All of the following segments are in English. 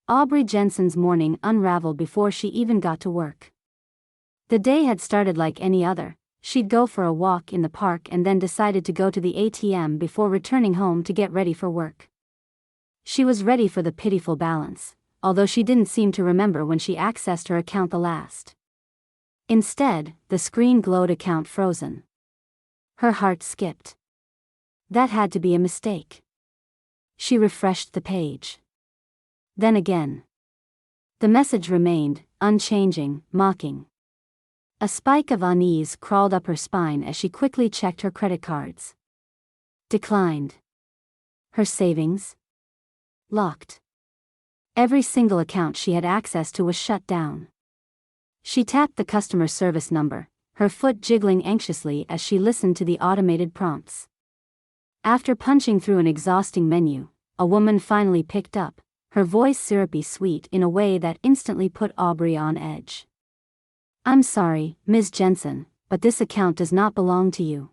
Aubrey Jensen's morning unraveled before she even got to work. The day had started like any other. She'd go for a walk in the park and then decided to go to the ATM before returning home to get ready for work. She was ready for the pitiful balance, although she didn't seem to remember when she accessed her account the last. Instead, the screen glowed account frozen. Her heart skipped. That had to be a mistake. She refreshed the page. Then again. The message remained, unchanging, mocking. A spike of unease crawled up her spine as she quickly checked her credit cards. Declined. Her savings? Locked. Every single account she had access to was shut down. She tapped the customer service number, her foot jiggling anxiously as she listened to the automated prompts. After punching through an exhausting menu, a woman finally picked up, her voice syrupy sweet in a way that instantly put Aubrey on edge. "I'm sorry, Ms. Jensen, but this account does not belong to you."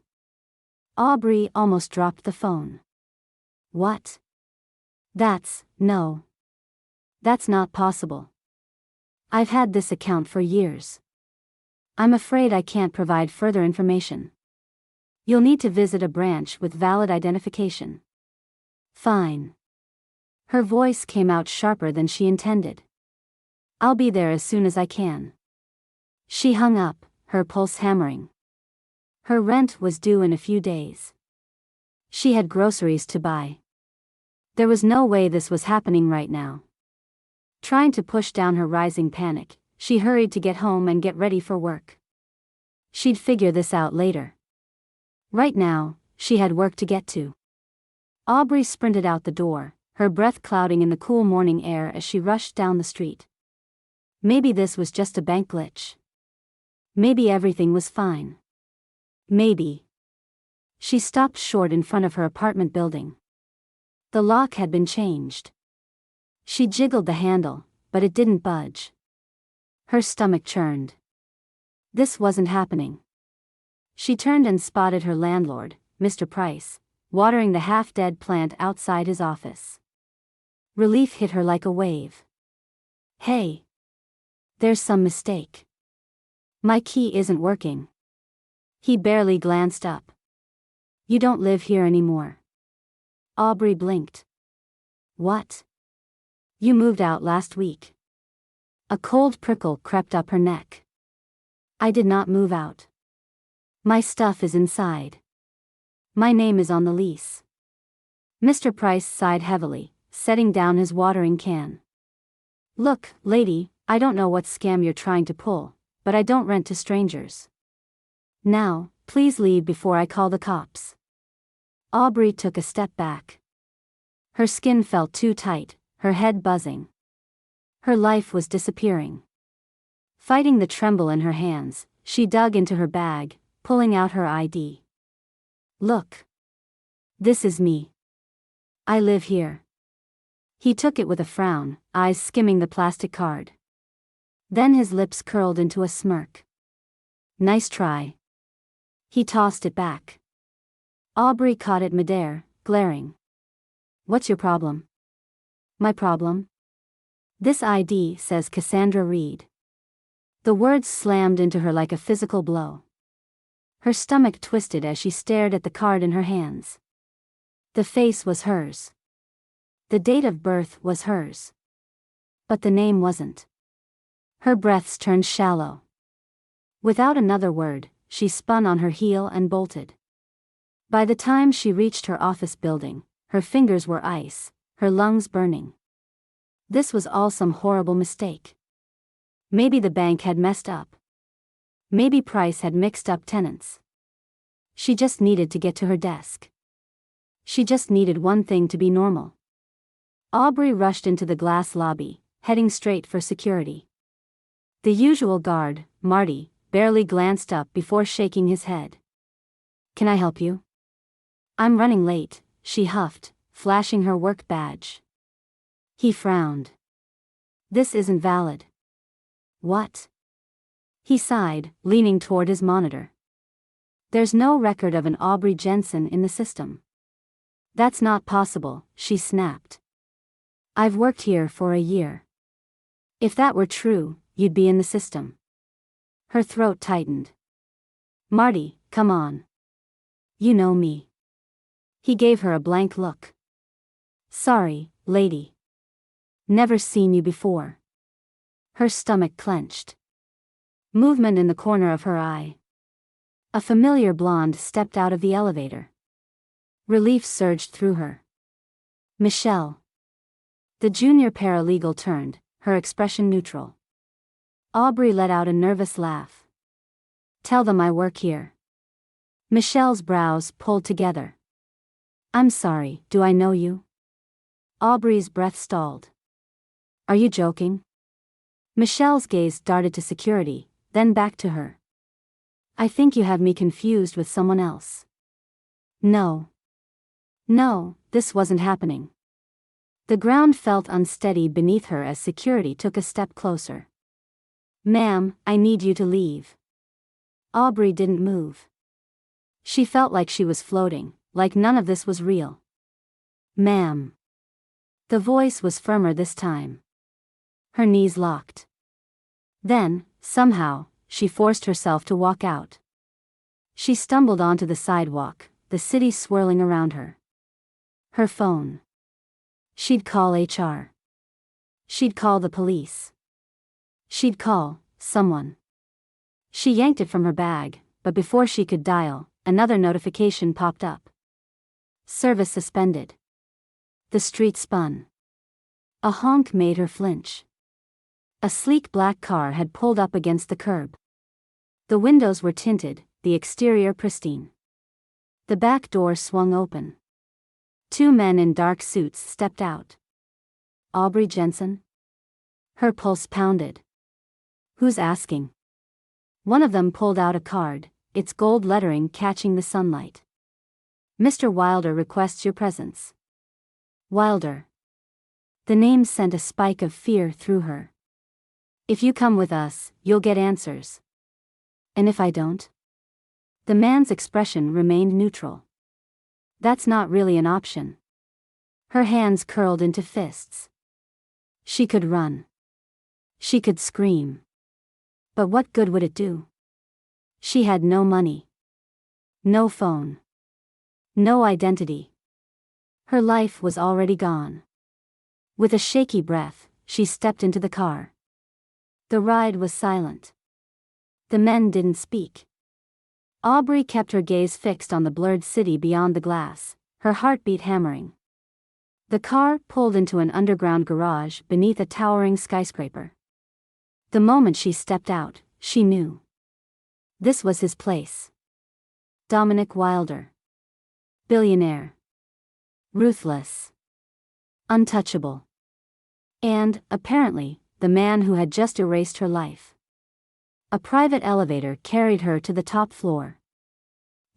Aubrey almost dropped the phone. "What? No. That's not possible. I've had this account for years. I'm afraid I can't provide further information. You'll need to visit a branch with valid identification." "Fine." Her voice came out sharper than she intended. "I'll be there as soon as I can." She hung up, her pulse hammering. Her rent was due in a few days. She had groceries to buy. There was no way this was happening right now. Trying to push down her rising panic, she hurried to get home and get ready for work. She'd figure this out later. Right now, she had work to get to. Aubrey sprinted out the door, her breath clouding in the cool morning air as she rushed down the street. Maybe this was just a bank glitch. Maybe everything was fine. Maybe. She stopped short in front of her apartment building. The lock had been changed. She jiggled the handle, but it didn't budge. Her stomach churned. This wasn't happening. She turned and spotted her landlord, Mr. Price, watering the half-dead plant outside his office. Relief hit her like a wave. "Hey. There's some mistake. My key isn't working." He barely glanced up. "You don't live here anymore." Aubrey blinked. "What? You moved out last week." A cold prickle crept up her neck. "I did not move out. My stuff is inside. My name is on the lease." Mr. Price sighed heavily, setting down his watering can. "Look, lady, I don't know what scam you're trying to pull, but I don't rent to strangers. Now, please leave before I call the cops." Aubrey took a step back. Her skin felt too tight, her head buzzing. Her life was disappearing. Fighting the tremble in her hands, she dug into her bag, pulling out her ID. "Look. This is me. I live here." He took it with a frown, eyes skimming the plastic card. Then his lips curled into a smirk. "Nice try." He tossed it back. Aubrey caught it midair, glaring. "What's your problem?" "My problem? This ID says Cassandra Reed." The words slammed into her like a physical blow. Her stomach twisted as she stared at the card in her hands. The face was hers. The date of birth was hers. But the name wasn't. Her breaths turned shallow. Without another word, she spun on her heel and bolted. By the time she reached her office building, her fingers were ice, her lungs burning. This was all some horrible mistake. Maybe the bank had messed up. Maybe Price had mixed up tenants. She just needed to get to her desk. She just needed one thing to be normal. Aubrey rushed into the glass lobby, heading straight for security. The usual guard, Marty, barely glanced up before shaking his head. "Can I help you?" "I'm running late," she huffed, flashing her work badge. He frowned. "This isn't valid." "What?" He sighed, leaning toward his monitor. "There's no record of an Aubrey Jensen in the system." "That's not possible," she snapped. "I've worked here for a year." If that were true, you'd be in the system. Her throat tightened. Marty, come on. You know me. He gave her a blank look. Sorry, lady. Never seen you before. Her stomach clenched. Movement in the corner of her eye. A familiar blonde stepped out of the elevator. Relief surged through her. Michelle. The junior paralegal turned, her expression neutral. Aubrey let out a nervous laugh. Tell them I work here. Michelle's brows pulled together. I'm sorry, do I know you? Aubrey's breath stalled. Are you joking? Michelle's gaze darted to security, then back to her. I think you have me confused with someone else. No. No, this wasn't happening. The ground felt unsteady beneath her as security took a step closer. Ma'am, I need you to leave. Aubrey didn't move. She felt like she was floating, like none of this was real. Ma'am. The voice was firmer this time. Her knees locked. Then, somehow, she forced herself to walk out. She stumbled onto the sidewalk, the city swirling around her. Her phone. She'd call HR. She'd call the police. She'd call someone. She yanked it from her bag, but before she could dial, another notification popped up. Service suspended. The street spun. A honk made her flinch. A sleek black car had pulled up against the curb. The windows were tinted, the exterior pristine. The back door swung open. Two men in dark suits stepped out. Aubrey Jensen? Her pulse pounded. Who's asking? One of them pulled out a card, its gold lettering catching the sunlight. Mr. Wilder requests your presence. Wilder. The name sent a spike of fear through her. If you come with us, you'll get answers. And if I don't? The man's expression remained neutral. That's not really an option. Her hands curled into fists. She could run. She could scream. But what good would it do? She had no money. No phone. No identity. Her life was already gone. With a shaky breath, she stepped into the car. The ride was silent. The men didn't speak. Aubrey kept her gaze fixed on the blurred city beyond the glass, her heartbeat hammering. The car pulled into an underground garage beneath a towering skyscraper. The moment she stepped out, she knew. This was his place. Dominic Wilder. Billionaire. Ruthless. Untouchable. And, apparently, the man who had just erased her life. A private elevator carried her to the top floor.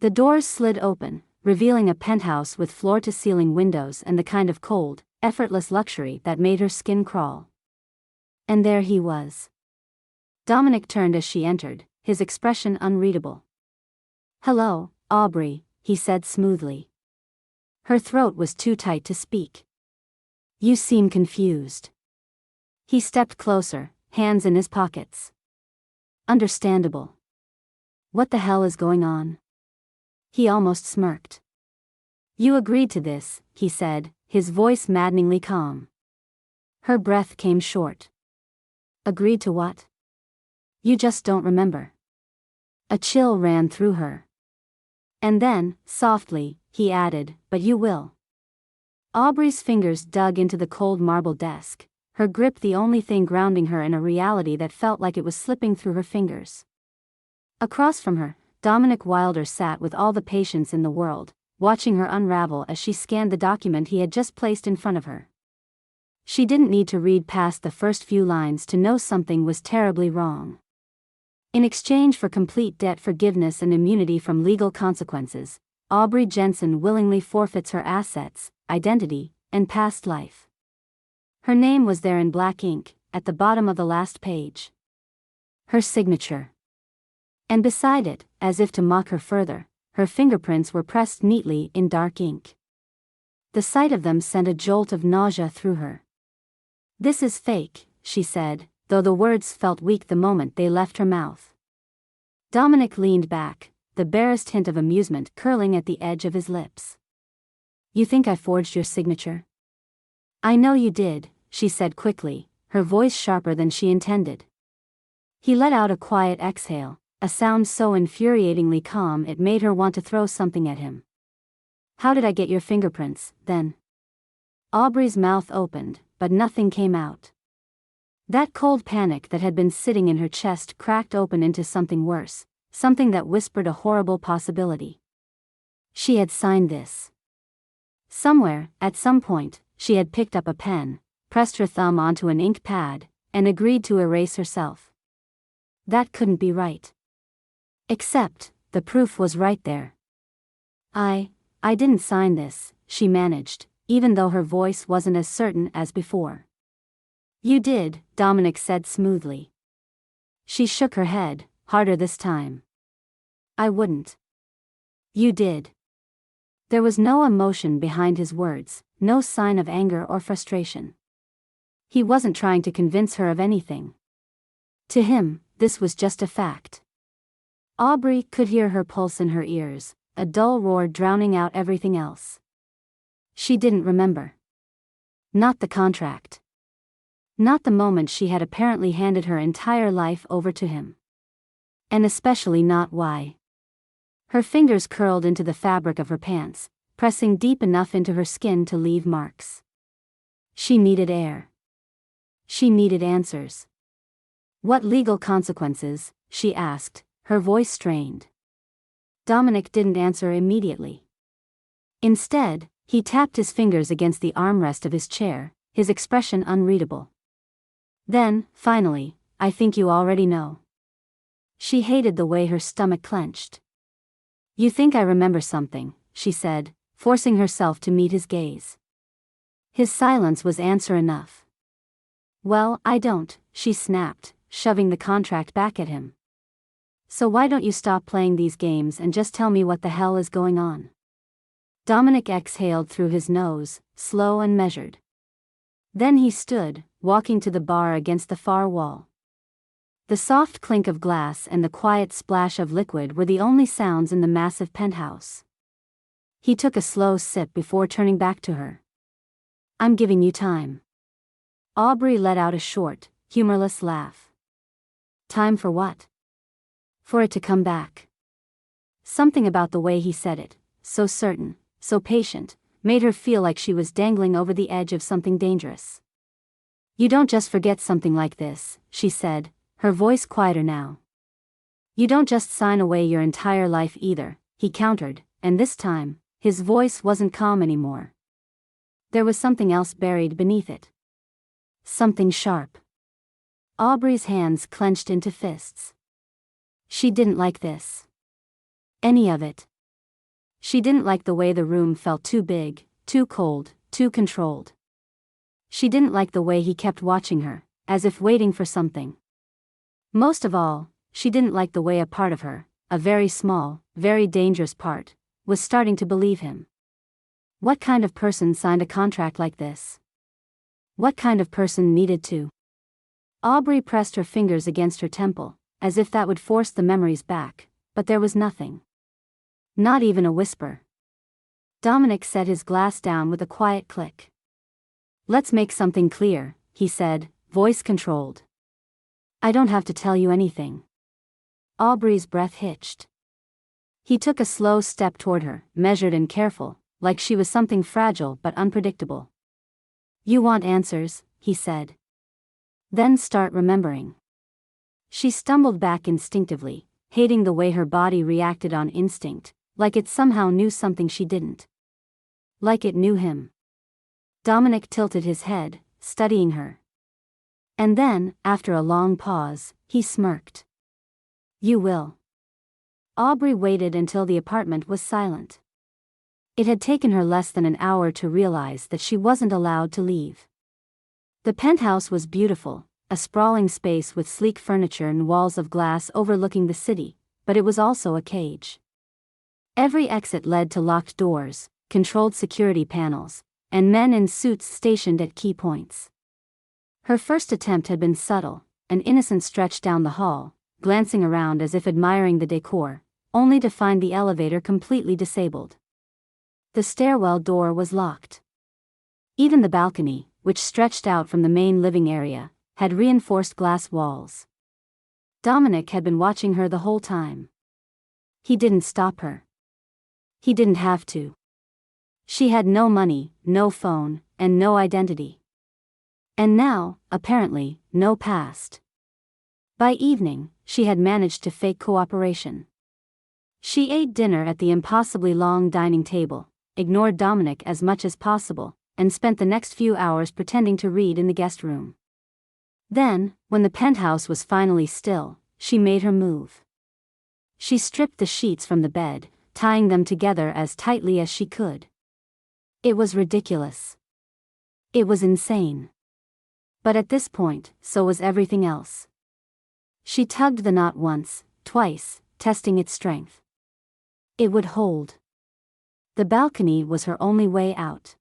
The doors slid open, revealing a penthouse with floor-to-ceiling windows and the kind of cold, effortless luxury that made her skin crawl. And there he was. Dominic turned as she entered, his expression unreadable. Hello, Aubrey, he said smoothly. Her throat was too tight to speak. You seem confused. He stepped closer, hands in his pockets. Understandable. What the hell is going on? He almost smirked. You agreed to this, he said, his voice maddeningly calm. Her breath came short. Agreed to what? You just don't remember. A chill ran through her. And then, softly, he added, but you will. Aubrey's fingers dug into the cold marble desk, her grip the only thing grounding her in a reality that felt like it was slipping through her fingers. Across from her, Dominic Wilder sat with all the patience in the world, watching her unravel as she scanned the document he had just placed in front of her. She didn't need to read past the first few lines to know something was terribly wrong. In exchange for complete debt forgiveness and immunity from legal consequences, Aubrey Jensen willingly forfeits her assets, identity, and past life. Her name was there in black ink, at the bottom of the last page. Her signature. And beside it, as if to mock her further, her fingerprints were pressed neatly in dark ink. The sight of them sent a jolt of nausea through her. This is fake, she said, though the words felt weak the moment they left her mouth. Dominic leaned back, the barest hint of amusement curling at the edge of his lips. You think I forged your signature? I know you did, she said quickly, her voice sharper than she intended. He let out a quiet exhale, a sound so infuriatingly calm it made her want to throw something at him. How did I get your fingerprints, then? Aubrey's mouth opened, but nothing came out. That cold panic that had been sitting in her chest cracked open into something worse, something that whispered a horrible possibility. She had signed this. Somewhere, at some point, she had picked up a pen, pressed her thumb onto an ink pad, and agreed to erase herself. That couldn't be right. Except, the proof was right there. I didn't sign this, she managed, even though her voice wasn't as certain as before. You did, Dominic said smoothly. She shook her head, harder this time. I wouldn't. You did. There was no emotion behind his words, no sign of anger or frustration. He wasn't trying to convince her of anything. To him, this was just a fact. Aubrey could hear her pulse in her ears, a dull roar drowning out everything else. She didn't remember. Not the contract. Not the moment she had apparently handed her entire life over to him. And especially not why. Her fingers curled into the fabric of her pants, pressing deep enough into her skin to leave marks. She needed air. She needed answers. What legal consequences, she asked, her voice strained. Dominic didn't answer immediately. Instead, he tapped his fingers against the armrest of his chair, his expression unreadable. Then, finally, I think you already know. She hated the way her stomach clenched. You think I remember something, she said, forcing herself to meet his gaze. His silence was answer enough. Well, I don't, she snapped, shoving the contract back at him. So why don't you stop playing these games and just tell me what the hell is going on? Dominic exhaled through his nose, slow and measured. Then he stood, walking to the bar against the far wall. The soft clink of glass and the quiet splash of liquid were the only sounds in the massive penthouse. He took a slow sip before turning back to her. I'm giving you time. Aubrey let out a short, humorless laugh. Time for what? For it to come back. Something about the way he said it, so certain, so patient, made her feel like she was dangling over the edge of something dangerous. You don't just forget something like this, she said, her voice quieter now. You don't just sign away your entire life either, he countered, and this time, his voice wasn't calm anymore. There was something else buried beneath it. Something sharp. Aubrey's hands clenched into fists. She didn't like this. Any of it. She didn't like the way the room felt too big, too cold, too controlled. She didn't like the way he kept watching her, as if waiting for something. Most of all, she didn't like the way a part of her, a very small, very dangerous part, was starting to believe him. What kind of person signed a contract like this? What kind of person needed to? Aubrey pressed her fingers against her temple, as if that would force the memories back, but there was nothing. Not even a whisper. Dominic set his glass down with a quiet click. Let's make something clear, he said, voice controlled. I don't have to tell you anything. Aubrey's breath hitched. He took a slow step toward her, measured and careful, like she was something fragile but unpredictable. You want answers, he said. Then start remembering. She stumbled back instinctively, hating the way her body reacted on instinct, like it somehow knew something she didn't. Like it knew him. Dominic tilted his head, studying her. And then, after a long pause, he smirked. You will. Aubrey waited until the apartment was silent. It had taken her less than an hour to realize that she wasn't allowed to leave. The penthouse was beautiful, a sprawling space with sleek furniture and walls of glass overlooking the city, but it was also a cage. Every exit led to locked doors, controlled security panels, and men in suits stationed at key points. Her first attempt had been subtle, an innocent stretch down the hall, glancing around as if admiring the decor, only to find the elevator completely disabled. The stairwell door was locked. Even the balcony, which stretched out from the main living area, had reinforced glass walls. Dominic had been watching her the whole time. He didn't stop her. He didn't have to. She had no money, no phone, and no identity. And now, apparently, no past. By evening, she had managed to fake cooperation. She ate dinner at the impossibly long dining table, ignored Dominic as much as possible, and spent the next few hours pretending to read in the guest room. Then, when the penthouse was finally still, she made her move. She stripped the sheets from the bed, tying them together as tightly as she could. It was ridiculous. It was insane. But at this point, so was everything else. She tugged the knot once, twice, testing its strength. It would hold. The balcony was her only way out.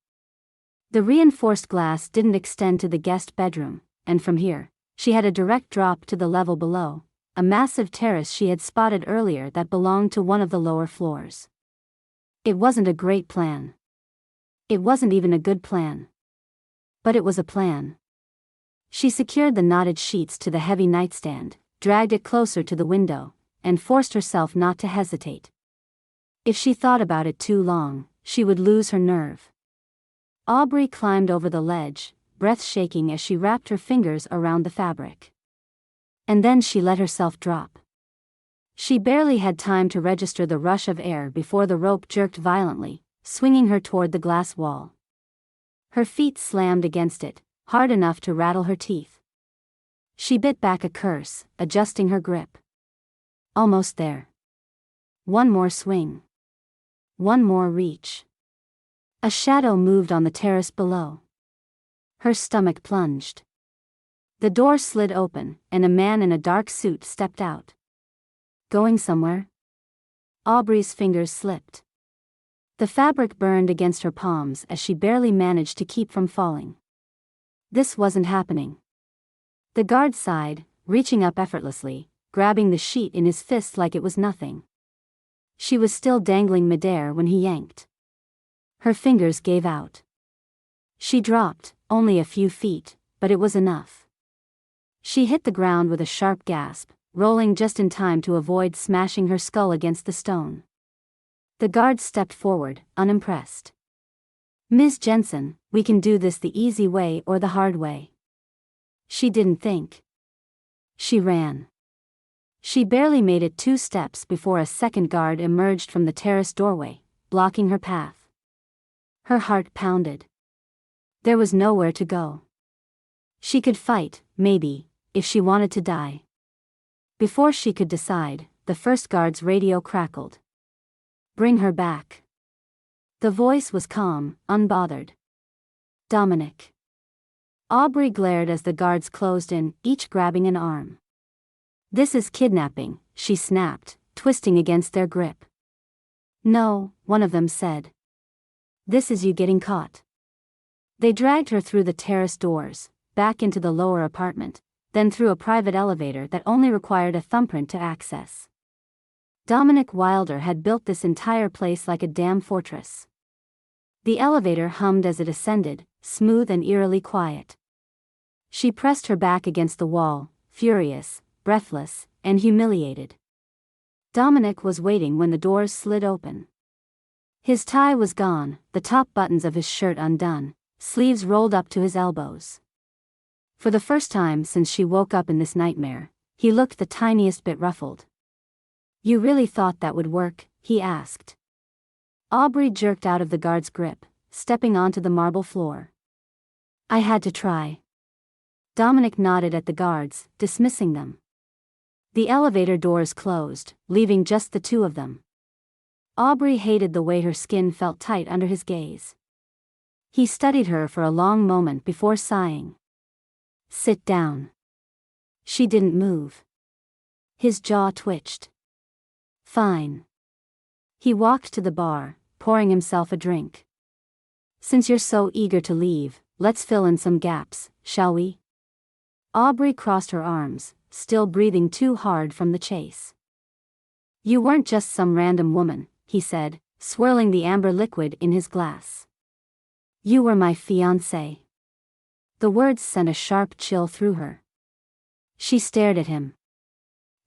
The reinforced glass didn't extend to the guest bedroom, and from here, she had a direct drop to the level below, a massive terrace she had spotted earlier that belonged to one of the lower floors. It wasn't a great plan. It wasn't even a good plan. But it was a plan. She secured the knotted sheets to the heavy nightstand, dragged it closer to the window, and forced herself not to hesitate. If she thought about it too long, she would lose her nerve. Aubrey climbed over the ledge, breath shaking as she wrapped her fingers around the fabric. And then she let herself drop. She barely had time to register the rush of air before the rope jerked violently, swinging her toward the glass wall. Her feet slammed against it, hard enough to rattle her teeth. She bit back a curse, adjusting her grip. Almost there. One more swing. One more reach. A shadow moved on the terrace below. Her stomach plunged. The door slid open, and a man in a dark suit stepped out. Going somewhere? Aubrey's fingers slipped. The fabric burned against her palms as she barely managed to keep from falling. This wasn't happening. The guard sighed, reaching up effortlessly, grabbing the sheet in his fist like it was nothing. She was still dangling midair when he yanked. Her fingers gave out. She dropped, only a few feet, but it was enough. She hit the ground with a sharp gasp, rolling just in time to avoid smashing her skull against the stone. The guard stepped forward, unimpressed. "Ms. Jensen, we can do this the easy way or the hard way." She didn't think. She ran. She barely made it 2 steps before a second guard emerged from the terrace doorway, blocking her path. Her heart pounded. There was nowhere to go. She could fight, maybe, if she wanted to die. Before she could decide, the first guard's radio crackled. "Bring her back." The voice was calm, unbothered. "Dominic." Aubrey glared as the guards closed in, each grabbing an arm. "This is kidnapping," she snapped, twisting against their grip. "No," one of them said. "This is you getting caught." They dragged her through the terrace doors, back into the lower apartment, then through a private elevator that only required a thumbprint to access. Dominic Wilder had built this entire place like a damn fortress. The elevator hummed as it ascended, smooth and eerily quiet. She pressed her back against the wall, furious, breathless, and humiliated. Dominic was waiting when the doors slid open. His tie was gone, the top buttons of his shirt undone, sleeves rolled up to his elbows. For the first time since she woke up in this nightmare, he looked the tiniest bit ruffled. "You really thought that would work?" he asked. Aubrey jerked out of the guard's grip, stepping onto the marble floor. "I had to try." Dominic nodded at the guards, dismissing them. The elevator doors closed, leaving just the two of them. Aubrey hated the way her skin felt tight under his gaze. He studied her for a long moment before sighing. "Sit down." She didn't move. His jaw twitched. "Fine." He walked to the bar, pouring himself a drink. "Since you're so eager to leave, let's fill in some gaps, shall we?" Aubrey crossed her arms, still breathing too hard from the chase. You weren't just some random woman, he said, swirling the amber liquid in his glass. You were my fiancé. The words sent a sharp chill through her. She stared at him.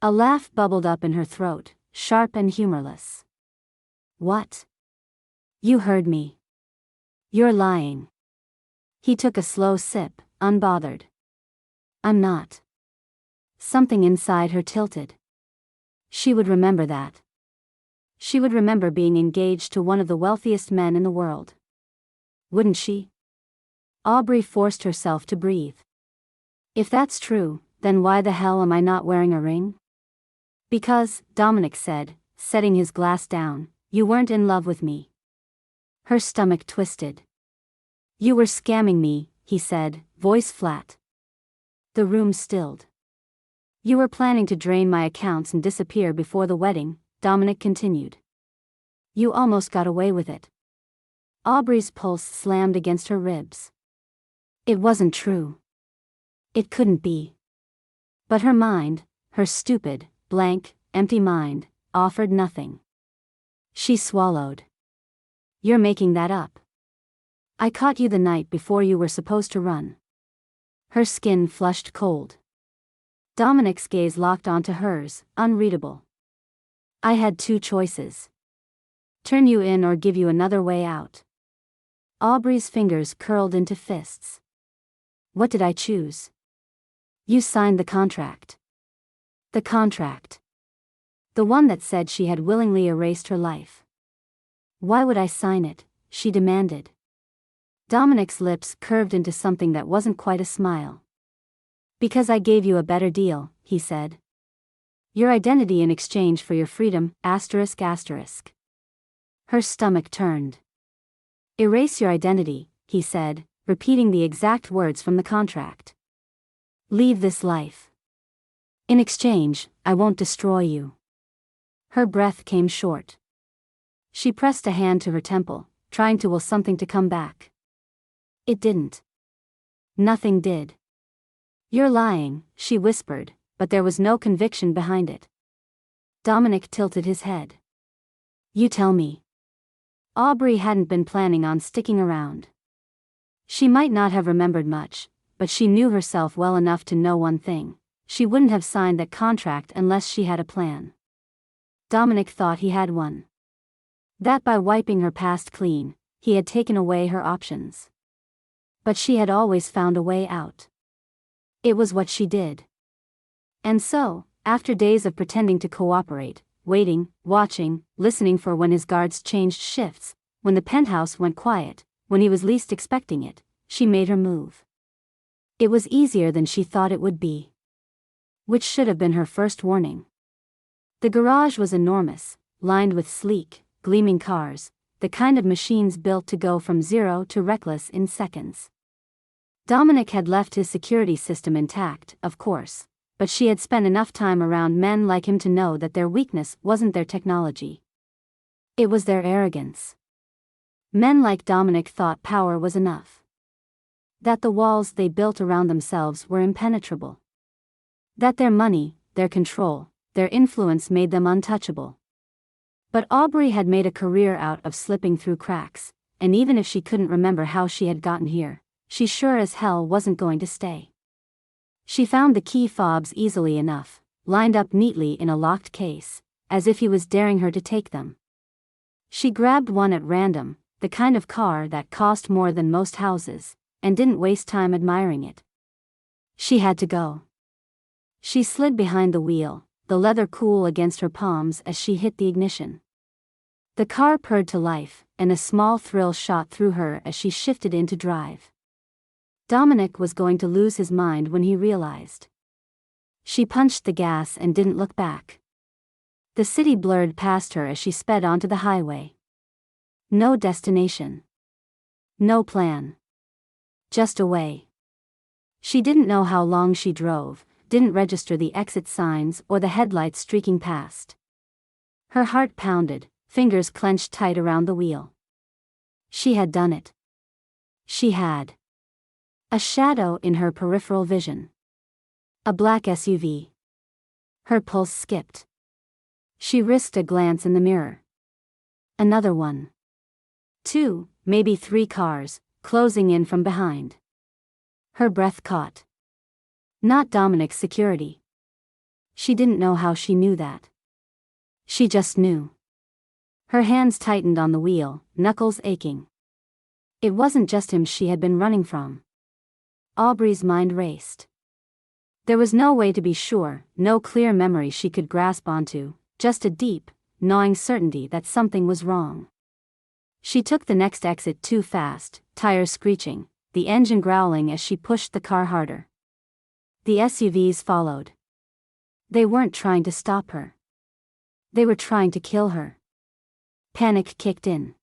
A laugh bubbled up in her throat, sharp and humorless. What? You heard me. You're lying. He took a slow sip, unbothered. I'm not. Something inside her tilted. She would remember that. She would remember being engaged to one of the wealthiest men in the world. Wouldn't she? Aubrey forced herself to breathe. If that's true, then why the hell am I not wearing a ring? Because, Dominic said, setting his glass down, you weren't in love with me. Her stomach twisted. You were scamming me, he said, voice flat. The room stilled. You were planning to drain my accounts and disappear before the wedding, Dominic continued. You almost got away with it. Aubrey's pulse slammed against her ribs. It wasn't true. It couldn't be. But her mind, her stupid, blank, empty mind, offered nothing. She swallowed. You're making that up. I caught you the night before you were supposed to run. Her skin flushed cold. Dominic's gaze locked onto hers, unreadable. I had two choices. Turn you in or give you another way out. Aubrey's fingers curled into fists. What did I choose? You signed the contract. The contract. The one that said she had willingly erased her life. Why would I sign it? She demanded. Dominic's lips curved into something that wasn't quite a smile. Because I gave you a better deal, he said. Your identity in exchange for your freedom, asterisk asterisk. Her stomach turned. Erase your identity, he said, repeating the exact words from the contract. Leave this life. In exchange, I won't destroy you. Her breath came short. She pressed a hand to her temple, trying to will something to come back. It didn't. Nothing did. You're lying, she whispered, but there was no conviction behind it. Dominic tilted his head. You tell me. Aubrey hadn't been planning on sticking around. She might not have remembered much, but she knew herself well enough to know one thing. She wouldn't have signed that contract unless she had a plan. Dominic thought he had one. That by wiping her past clean, he had taken away her options. But she had always found a way out. It was what she did. And so, after days of pretending to cooperate, waiting, watching, listening for when his guards changed shifts, when the penthouse went quiet, when he was least expecting it, she made her move. It was easier than she thought it would be. Which should have been her first warning. The garage was enormous, lined with sleek, gleaming cars, the kind of machines built to go from zero to reckless in seconds. Dominic had left his security system intact, of course, but she had spent enough time around men like him to know that their weakness wasn't their technology. It was their arrogance. Men like Dominic thought power was enough. That the walls they built around themselves were impenetrable. That their money, their control, their influence made them untouchable. But Aubrey had made a career out of slipping through cracks, and even if she couldn't remember how she had gotten here, she sure as hell wasn't going to stay. She found the key fobs easily enough, lined up neatly in a locked case, as if he was daring her to take them. She grabbed one at random, the kind of car that cost more than most houses, and didn't waste time admiring it. She had to go. She slid behind the wheel, the leather cool against her palms as she hit the ignition. The car purred to life, and a small thrill shot through her as she shifted into drive. Dominic was going to lose his mind when he realized. She punched the gas and didn't look back. The city blurred past her as she sped onto the highway. No destination. No plan. Just away. She didn't know how long she drove, didn't register the exit signs or the headlights streaking past. Her heart pounded, fingers clenched tight around the wheel. She had done it. She had. A shadow in her peripheral vision. A black SUV. Her pulse skipped. She risked a glance in the mirror. Another one. 2, maybe 3 cars, closing in from behind. Her breath caught. Not Dominic's security. She didn't know how she knew that. She just knew. Her hands tightened on the wheel, knuckles aching. It wasn't just him she had been running from. Aubrey's mind raced. There was no way to be sure, no clear memory she could grasp onto, just a deep, gnawing certainty that something was wrong. She took the next exit too fast, tires screeching, the engine growling as she pushed the car harder. The SUVs followed. They weren't trying to stop her. They were trying to kill her. Panic kicked in.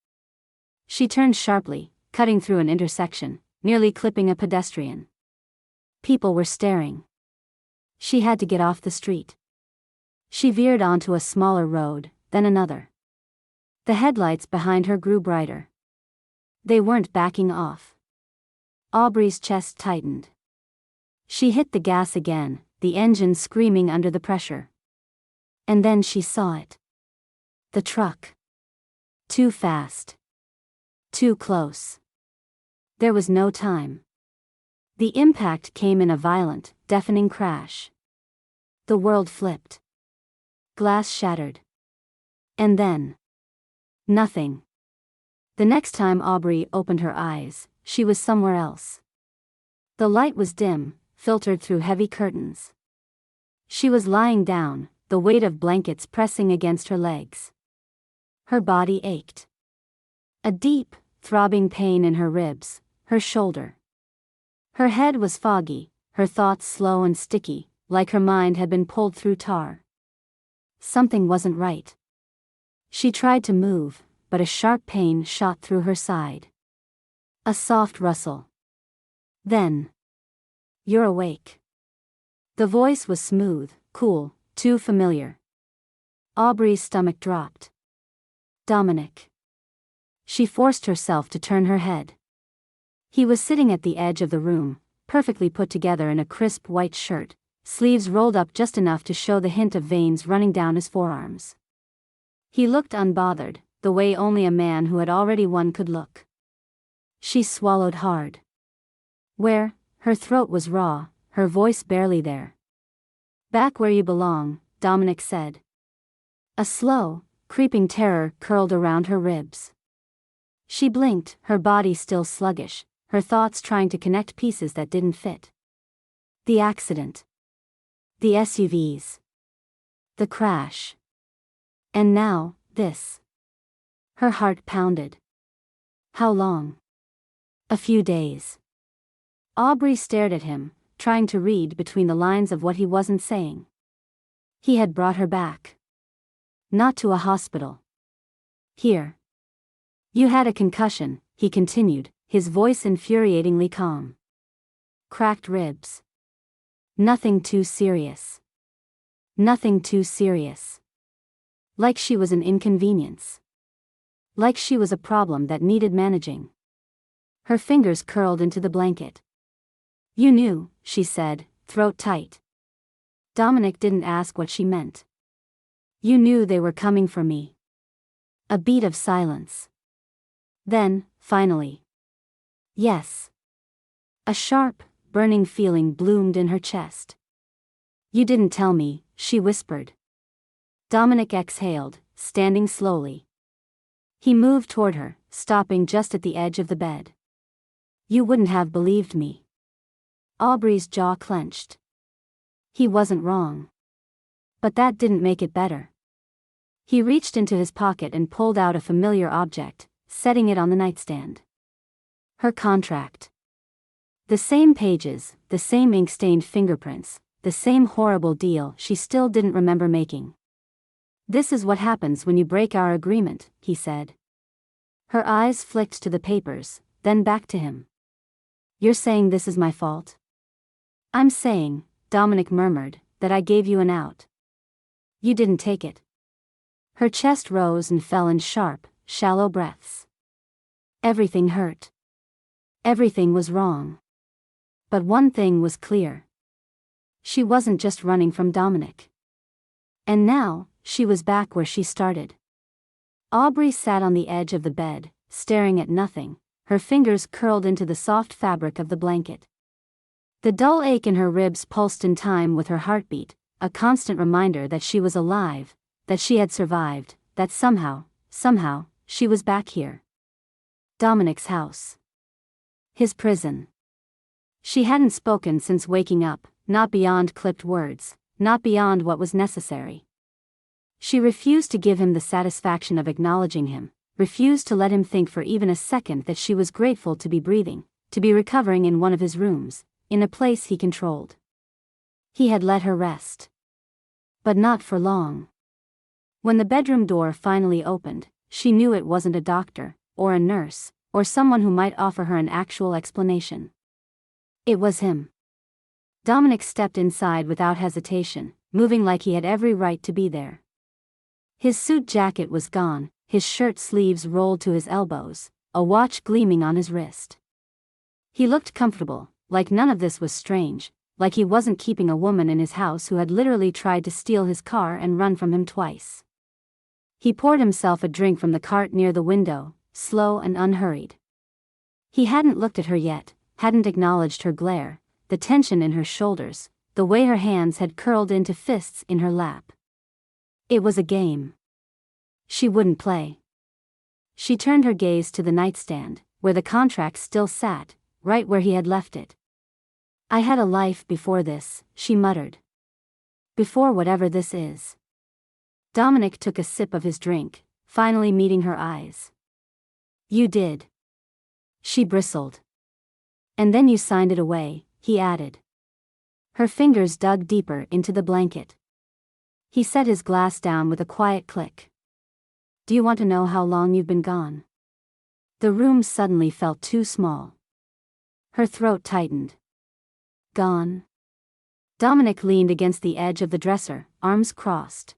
She turned sharply, cutting through an intersection, nearly clipping a pedestrian. People were staring. She had to get off the street. She veered onto a smaller road, then another. The headlights behind her grew brighter. They weren't backing off. Aubrey's chest tightened. She hit the gas again, the engine screaming under the pressure. And then she saw it. The truck. Too fast. Too close. There was no time. The impact came in a violent, deafening crash. The world flipped. Glass shattered. And then. Nothing. The next time Aubrey opened her eyes, she was somewhere else. The light was dim, filtered through heavy curtains. She was lying down, the weight of blankets pressing against her legs. Her body ached. A deep, throbbing pain in her ribs, her shoulder. Her head was foggy, her thoughts slow and sticky, like her mind had been pulled through tar. Something wasn't right. She tried to move, but a sharp pain shot through her side. A soft rustle. Then. "You're awake." The voice was smooth, cool, too familiar. Aubrey's stomach dropped. Dominic. She forced herself to turn her head. He was sitting at the edge of the room, perfectly put together in a crisp white shirt, sleeves rolled up just enough to show the hint of veins running down his forearms. He looked unbothered, the way only a man who had already won could look. She swallowed hard. Where? Her throat was raw, her voice barely there. "Back where you belong," Dominic said. A slow, creeping terror curled around her ribs. She blinked, her body still sluggish, her thoughts trying to connect pieces that didn't fit. The accident. The SUVs. The crash. And now, this. Her heart pounded. How long? A few days. Aubrey stared at him, trying to read between the lines of what he wasn't saying. He had brought her back. Not to a hospital. Here. "You had a concussion," he continued, his voice infuriatingly calm. "Cracked ribs. Nothing too serious. Nothing too serious." Like she was an inconvenience. Like she was a problem that needed managing. Her fingers curled into the blanket. "You knew," she said, throat tight. Dominic didn't ask what she meant. "You knew they were coming for me." A beat of silence. Then, finally. "Yes." A sharp, burning feeling bloomed in her chest. "You didn't tell me," she whispered. Dominic exhaled, standing slowly. He moved toward her, stopping just at the edge of the bed. "You wouldn't have believed me." Aubrey's jaw clenched. He wasn't wrong. But that didn't make it better. He reached into his pocket and pulled out a familiar object, setting it on the nightstand. Her contract. The same pages, the same ink-stained fingerprints, the same horrible deal she still didn't remember making. "This is what happens when you break our agreement," he said. Her eyes flicked to the papers, then back to him. "You're saying this is my fault?" "I'm saying," Dominic murmured, "that I gave you an out. You didn't take it." Her chest rose and fell in sharp, shallow breaths. Everything hurt. Everything was wrong. But one thing was clear. She wasn't just running from Dominic. And now, she was back where she started. Aubrey sat on the edge of the bed, staring at nothing, her fingers curled into the soft fabric of the blanket. The dull ache in her ribs pulsed in time with her heartbeat, a constant reminder that she was alive, that she had survived, that somehow, she was back here. Dominic's house. His prison. She hadn't spoken since waking up, not beyond clipped words, not beyond what was necessary. She refused to give him the satisfaction of acknowledging him, refused to let him think for even a second that she was grateful to be breathing, to be recovering in one of his rooms, in a place he controlled. He had let her rest. But not for long. When the bedroom door finally opened, she knew it wasn't a doctor, or a nurse, or someone who might offer her an actual explanation. It was him. Dominic stepped inside without hesitation, moving like he had every right to be there. His suit jacket was gone, his shirt sleeves rolled to his elbows, a watch gleaming on his wrist. He looked comfortable, like none of this was strange, like he wasn't keeping a woman in his house who had literally tried to steal his car and run from him twice. He poured himself a drink from the cart near the window, slow and unhurried. He hadn't looked at her yet, hadn't acknowledged her glare, the tension in her shoulders, the way her hands had curled into fists in her lap. It was a game. She wouldn't play. She turned her gaze to the nightstand, where the contract still sat, right where he had left it. I had a life before this, she muttered. Before whatever this is. Dominic took a sip of his drink, finally meeting her eyes. You did. She bristled. And then you signed it away, he added. Her fingers dug deeper into the blanket. He set his glass down with a quiet click. Do you want to know how long you've been gone? The room suddenly felt too small. Her throat tightened. Gone? Dominic leaned against the edge of the dresser, arms crossed.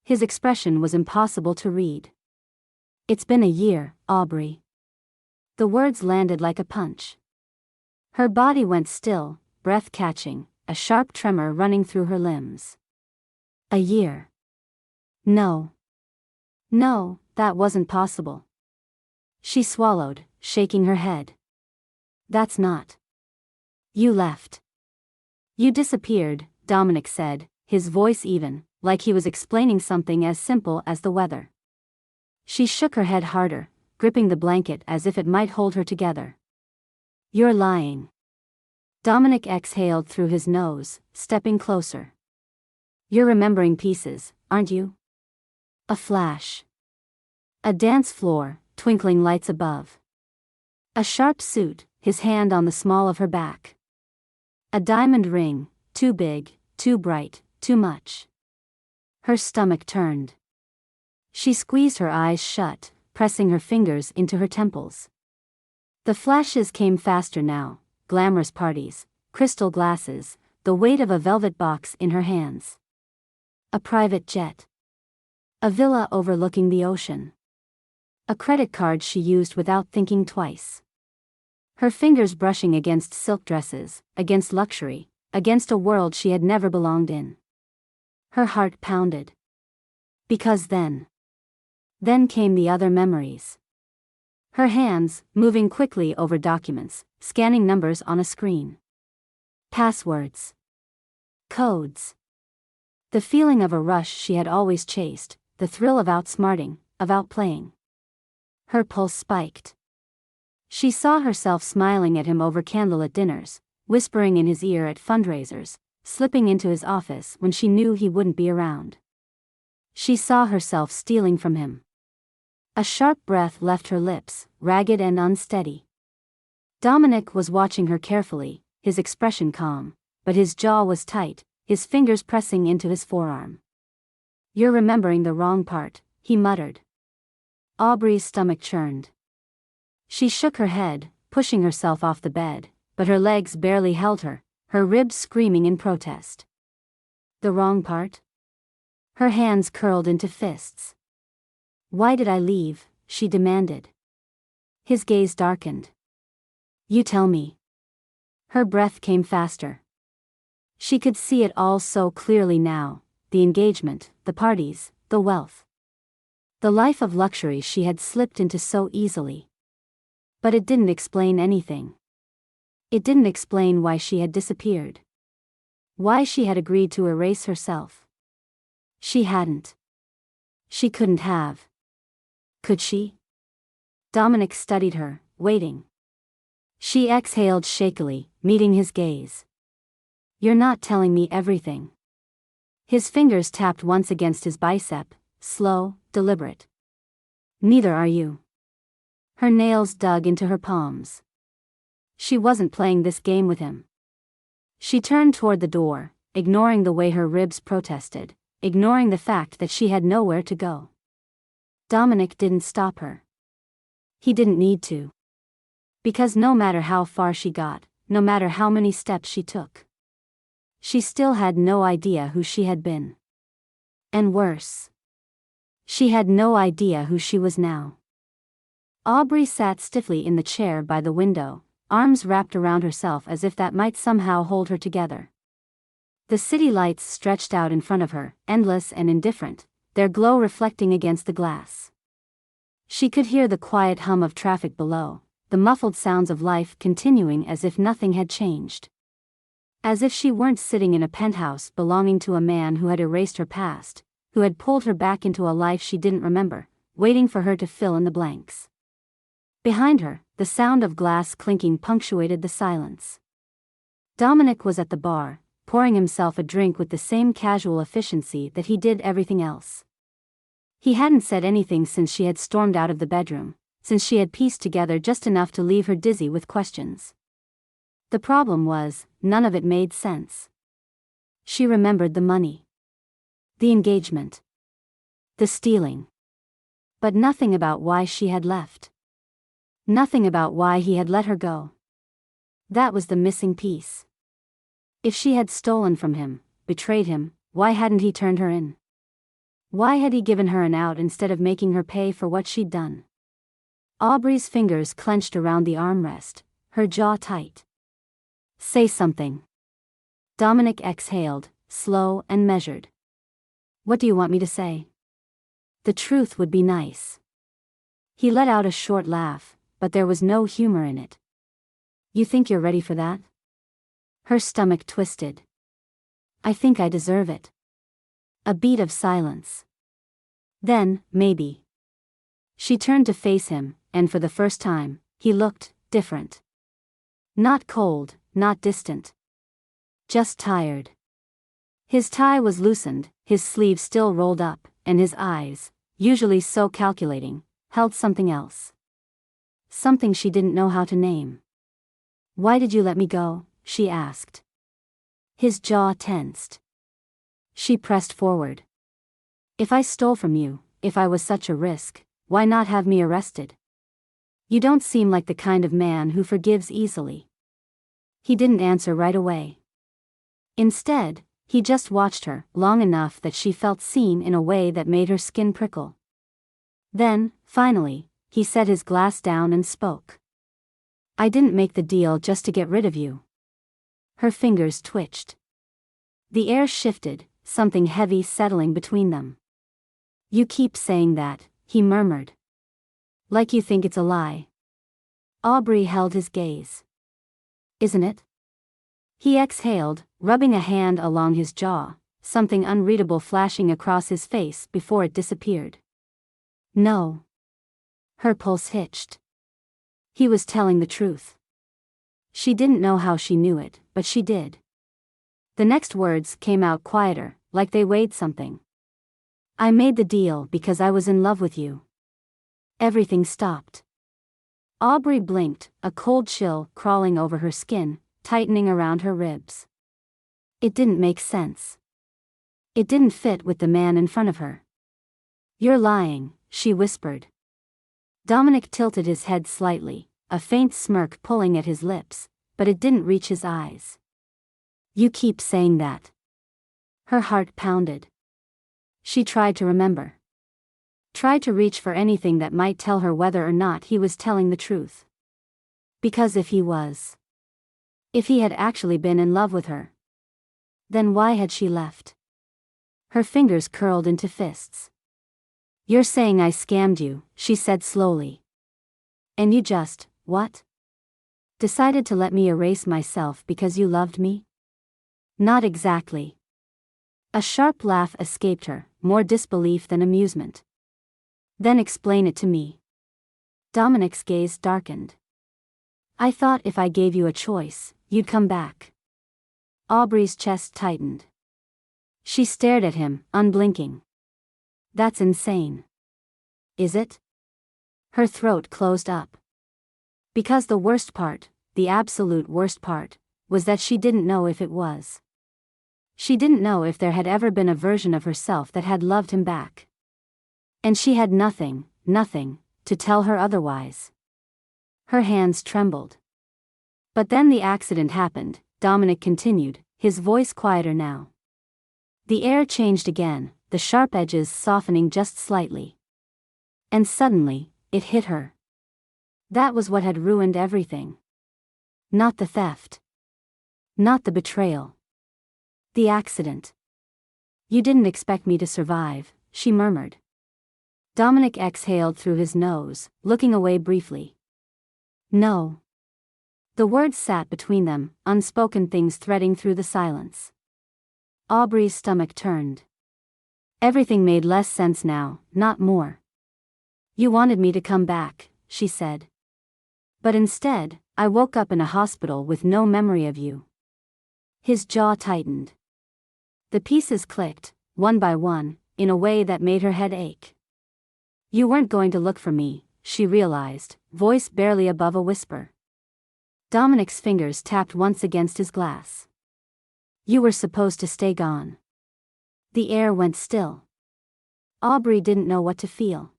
His expression was impossible to read. It's been a year, Aubrey. The words landed like a punch. Her body went still, breath catching, a sharp tremor running through her limbs. A year. No. No, that wasn't possible. She swallowed, shaking her head. That's not. You left. You disappeared, Dominic said, his voice even, like he was explaining something as simple as the weather. She shook her head harder, gripping the blanket as if it might hold her together. You're lying. Dominic exhaled through his nose, stepping closer. You're remembering pieces, aren't you? A flash. A dance floor, twinkling lights above. A sharp suit, his hand on the small of her back. A diamond ring, too big, too bright, too much. Her stomach turned. She squeezed her eyes shut, pressing her fingers into her temples. The flashes came faster now, glamorous parties, crystal glasses, the weight of a velvet box in her hands. A private jet. A villa overlooking the ocean. A credit card she used without thinking twice. Her fingers brushing against silk dresses, against luxury, against a world she had never belonged in. Her heart pounded. Because then came the other memories. Her hands, moving quickly over documents, scanning numbers on a screen. Passwords. Codes. The feeling of a rush she had always chased, the thrill of outsmarting, of outplaying. Her pulse spiked. She saw herself smiling at him over candlelit dinners, whispering in his ear at fundraisers, slipping into his office when she knew he wouldn't be around. She saw herself stealing from him. A sharp breath left her lips, ragged and unsteady. Dominic was watching her carefully, his expression calm, but his jaw was tight, his fingers pressing into his forearm. You're remembering the wrong part, he muttered. Aubrey's stomach churned. She shook her head, pushing herself off the bed, but her legs barely held her, her ribs screaming in protest. The wrong part? Her hands curled into fists. Why did I leave? She demanded. His gaze darkened. You tell me. Her breath came faster. She could see it all so clearly now: the engagement, the parties, the wealth. The life of luxury she had slipped into so easily. But it didn't explain anything. It didn't explain why she had disappeared. Why she had agreed to erase herself. She hadn't. She couldn't have. Could she? Dominic studied her, waiting. She exhaled shakily, meeting his gaze. "You're not telling me everything." His fingers tapped once against his bicep, slow, deliberate. "Neither are you." Her nails dug into her palms. She wasn't playing this game with him. She turned toward the door, ignoring the way her ribs protested, ignoring the fact that she had nowhere to go. Dominic didn't stop her. He didn't need to. Because no matter how far she got, no matter how many steps she took, she still had no idea who she had been. And worse, she had no idea who she was now. Aubrey sat stiffly in the chair by the window, arms wrapped around herself as if that might somehow hold her together. The city lights stretched out in front of her, endless and indifferent, their glow reflecting against the glass. She could hear the quiet hum of traffic below, the muffled sounds of life continuing as if nothing had changed. As if she weren't sitting in a penthouse belonging to a man who had erased her past, who had pulled her back into a life she didn't remember, waiting for her to fill in the blanks. Behind her, the sound of glass clinking punctuated the silence. Dominic was at the bar, pouring himself a drink with the same casual efficiency that he did everything else. He hadn't said anything since she had stormed out of the bedroom, since she had pieced together just enough to leave her dizzy with questions. The problem was, none of it made sense. She remembered the money, the engagement, the stealing. But nothing about why she had left. Nothing about why he had let her go. That was the missing piece. If she had stolen from him, betrayed him, why hadn't he turned her in? Why had he given her an out instead of making her pay for what she'd done? Aubrey's fingers clenched around the armrest, her jaw tight. "Say something." Dominic exhaled, slow and measured. "What do you want me to say?" "The truth would be nice." He let out a short laugh, but there was no humor in it. "You think you're ready for that?" Her stomach twisted. "I think I deserve it." A beat of silence. Then, maybe. She turned to face him, and for the first time, he looked different. Not cold, not distant. Just tired. His tie was loosened, his sleeve still rolled up, and his eyes, usually so calculating, held something else. Something she didn't know how to name. "Why did you let me go?" she asked. His jaw tensed. She pressed forward. "If I stole from you, if I was such a risk, why not have me arrested? You don't seem like the kind of man who forgives easily." He didn't answer right away. Instead, he just watched her, long enough that she felt seen in a way that made her skin prickle. Then, finally, he set his glass down and spoke. "I didn't make the deal just to get rid of you." Her fingers twitched. The air shifted, something heavy settling between them. "You keep saying that," he murmured. "Like you think it's a lie." Aubrey held his gaze. "Isn't it?" He exhaled, rubbing a hand along his jaw, something unreadable flashing across his face before it disappeared. "No." Her pulse hitched. He was telling the truth. She didn't know how she knew it, but she did. The next words came out quieter, like they weighed something. "I made the deal because I was in love with you." Everything stopped. Aubrey blinked, a cold chill crawling over her skin, tightening around her ribs. It didn't make sense. It didn't fit with the man in front of her. "You're lying," she whispered. Dominic tilted his head slightly, a faint smirk pulling at his lips, but it didn't reach his eyes. "You keep saying that." Her heart pounded. She tried to remember. Tried to reach for anything that might tell her whether or not he was telling the truth. Because if he was. If he had actually been in love with her. Then why had she left? Her fingers curled into fists. "You're saying I scammed you," she said slowly. "And you just, what? Decided to let me erase myself because you loved me?" "Not exactly." A sharp laugh escaped her, more disbelief than amusement. "Then explain it to me." Dominic's gaze darkened. "I thought if I gave you a choice, you'd come back." Aubrey's chest tightened. She stared at him, unblinking. "That's insane." "Is it?" Her throat closed up. Because the worst part, the absolute worst part, was that she didn't know if it was. She didn't know if there had ever been a version of herself that had loved him back. And she had nothing, to tell her otherwise. Her hands trembled. "But then the accident happened," Dominic continued, his voice quieter now. The air changed again, the sharp edges softening just slightly. And suddenly, it hit her. That was what had ruined everything. Not the theft. Not the betrayal. The accident. "You didn't expect me to survive," she murmured. Dominic exhaled through his nose, looking away briefly. "No." The words sat between them, unspoken things threading through the silence. Aubrey's stomach turned. Everything made less sense now, not more. "You wanted me to come back," she said. "But instead, I woke up in a hospital with no memory of you." His jaw tightened. The pieces clicked, one by one, in a way that made her head ache. "You weren't going to look for me," she realized, voice barely above a whisper. Dominic's fingers tapped once against his glass. "You were supposed to stay gone." The air went still. Aubrey didn't know what to feel.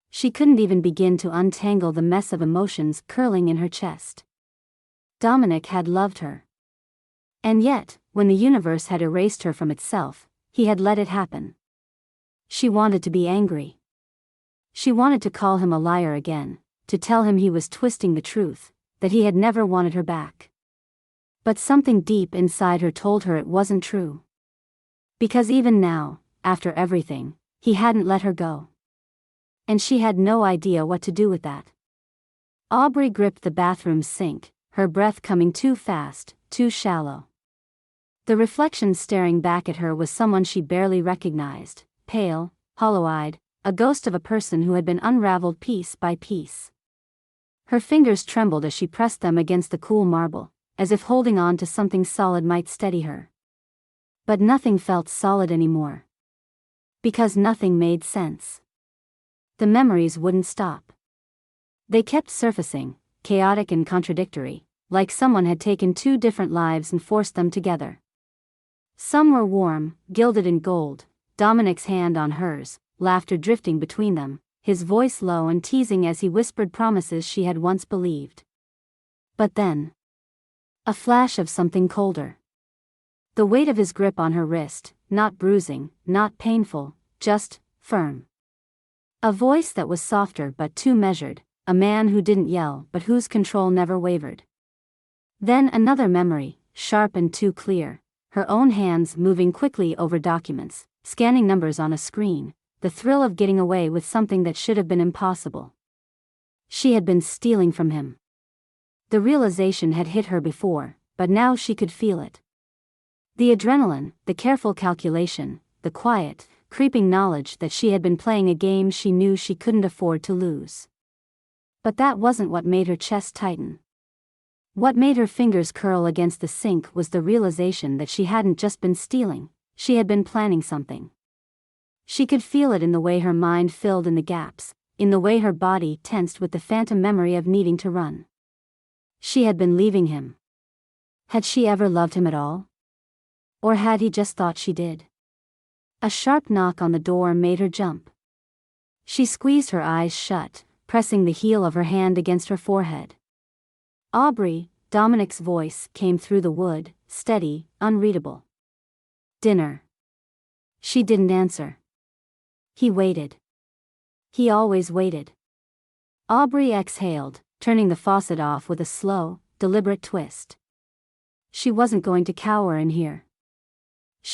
She couldn't even begin to untangle the mess of emotions curling in her chest. Dominic had loved her. And yet, when the universe had erased her from itself, he had let it happen. She wanted to be angry. She wanted to call him a liar again, to tell him he was twisting the truth, that he had never wanted her back. But something deep inside her told her it wasn't true. Because even now, after everything, he hadn't let her go. And she had no idea what to do with that. Aubrey gripped the bathroom sink, her breath coming too fast, too shallow. The reflection staring back at her was someone she barely recognized, pale, hollow-eyed, a ghost of a person who had been unraveled piece by piece. Her fingers trembled as she pressed them against the cool marble, as if holding on to something solid might steady her. But nothing felt solid anymore. Because nothing made sense. The memories wouldn't stop. They kept surfacing, chaotic and contradictory, like someone had taken two different lives and forced them together. Some were warm, gilded in gold, Dominic's hand on hers, laughter drifting between them, his voice low and teasing as he whispered promises she had once believed. But then, a flash of something colder. The weight of his grip on her wrist, not bruising, not painful, just firm. A voice that was softer but too measured, a man who didn't yell but whose control never wavered. Then another memory, sharp and too clear, her own hands moving quickly over documents, scanning numbers on a screen, the thrill of getting away with something that should have been impossible. She had been stealing from him. The realization had hit her before, but now she could feel it. The adrenaline, the careful calculation, the quiet, creeping knowledge that she had been playing a game she knew she couldn't afford to lose. But that wasn't what made her chest tighten. What made her fingers curl against the sink was the realization that she hadn't just been stealing, she had been planning something. She could feel it in the way her mind filled in the gaps, in the way her body tensed with the phantom memory of needing to run. She had been leaving him. Had she ever loved him at all? Or had he just thought she did? A sharp knock on the door made her jump. She squeezed her eyes shut, pressing the heel of her hand against her forehead. "Aubrey," Dominic's voice came through the wood, steady, unreadable. "Dinner." She didn't answer. He waited. He always waited. Aubrey exhaled, turning the faucet off with a slow, deliberate twist. She wasn't going to cower in here.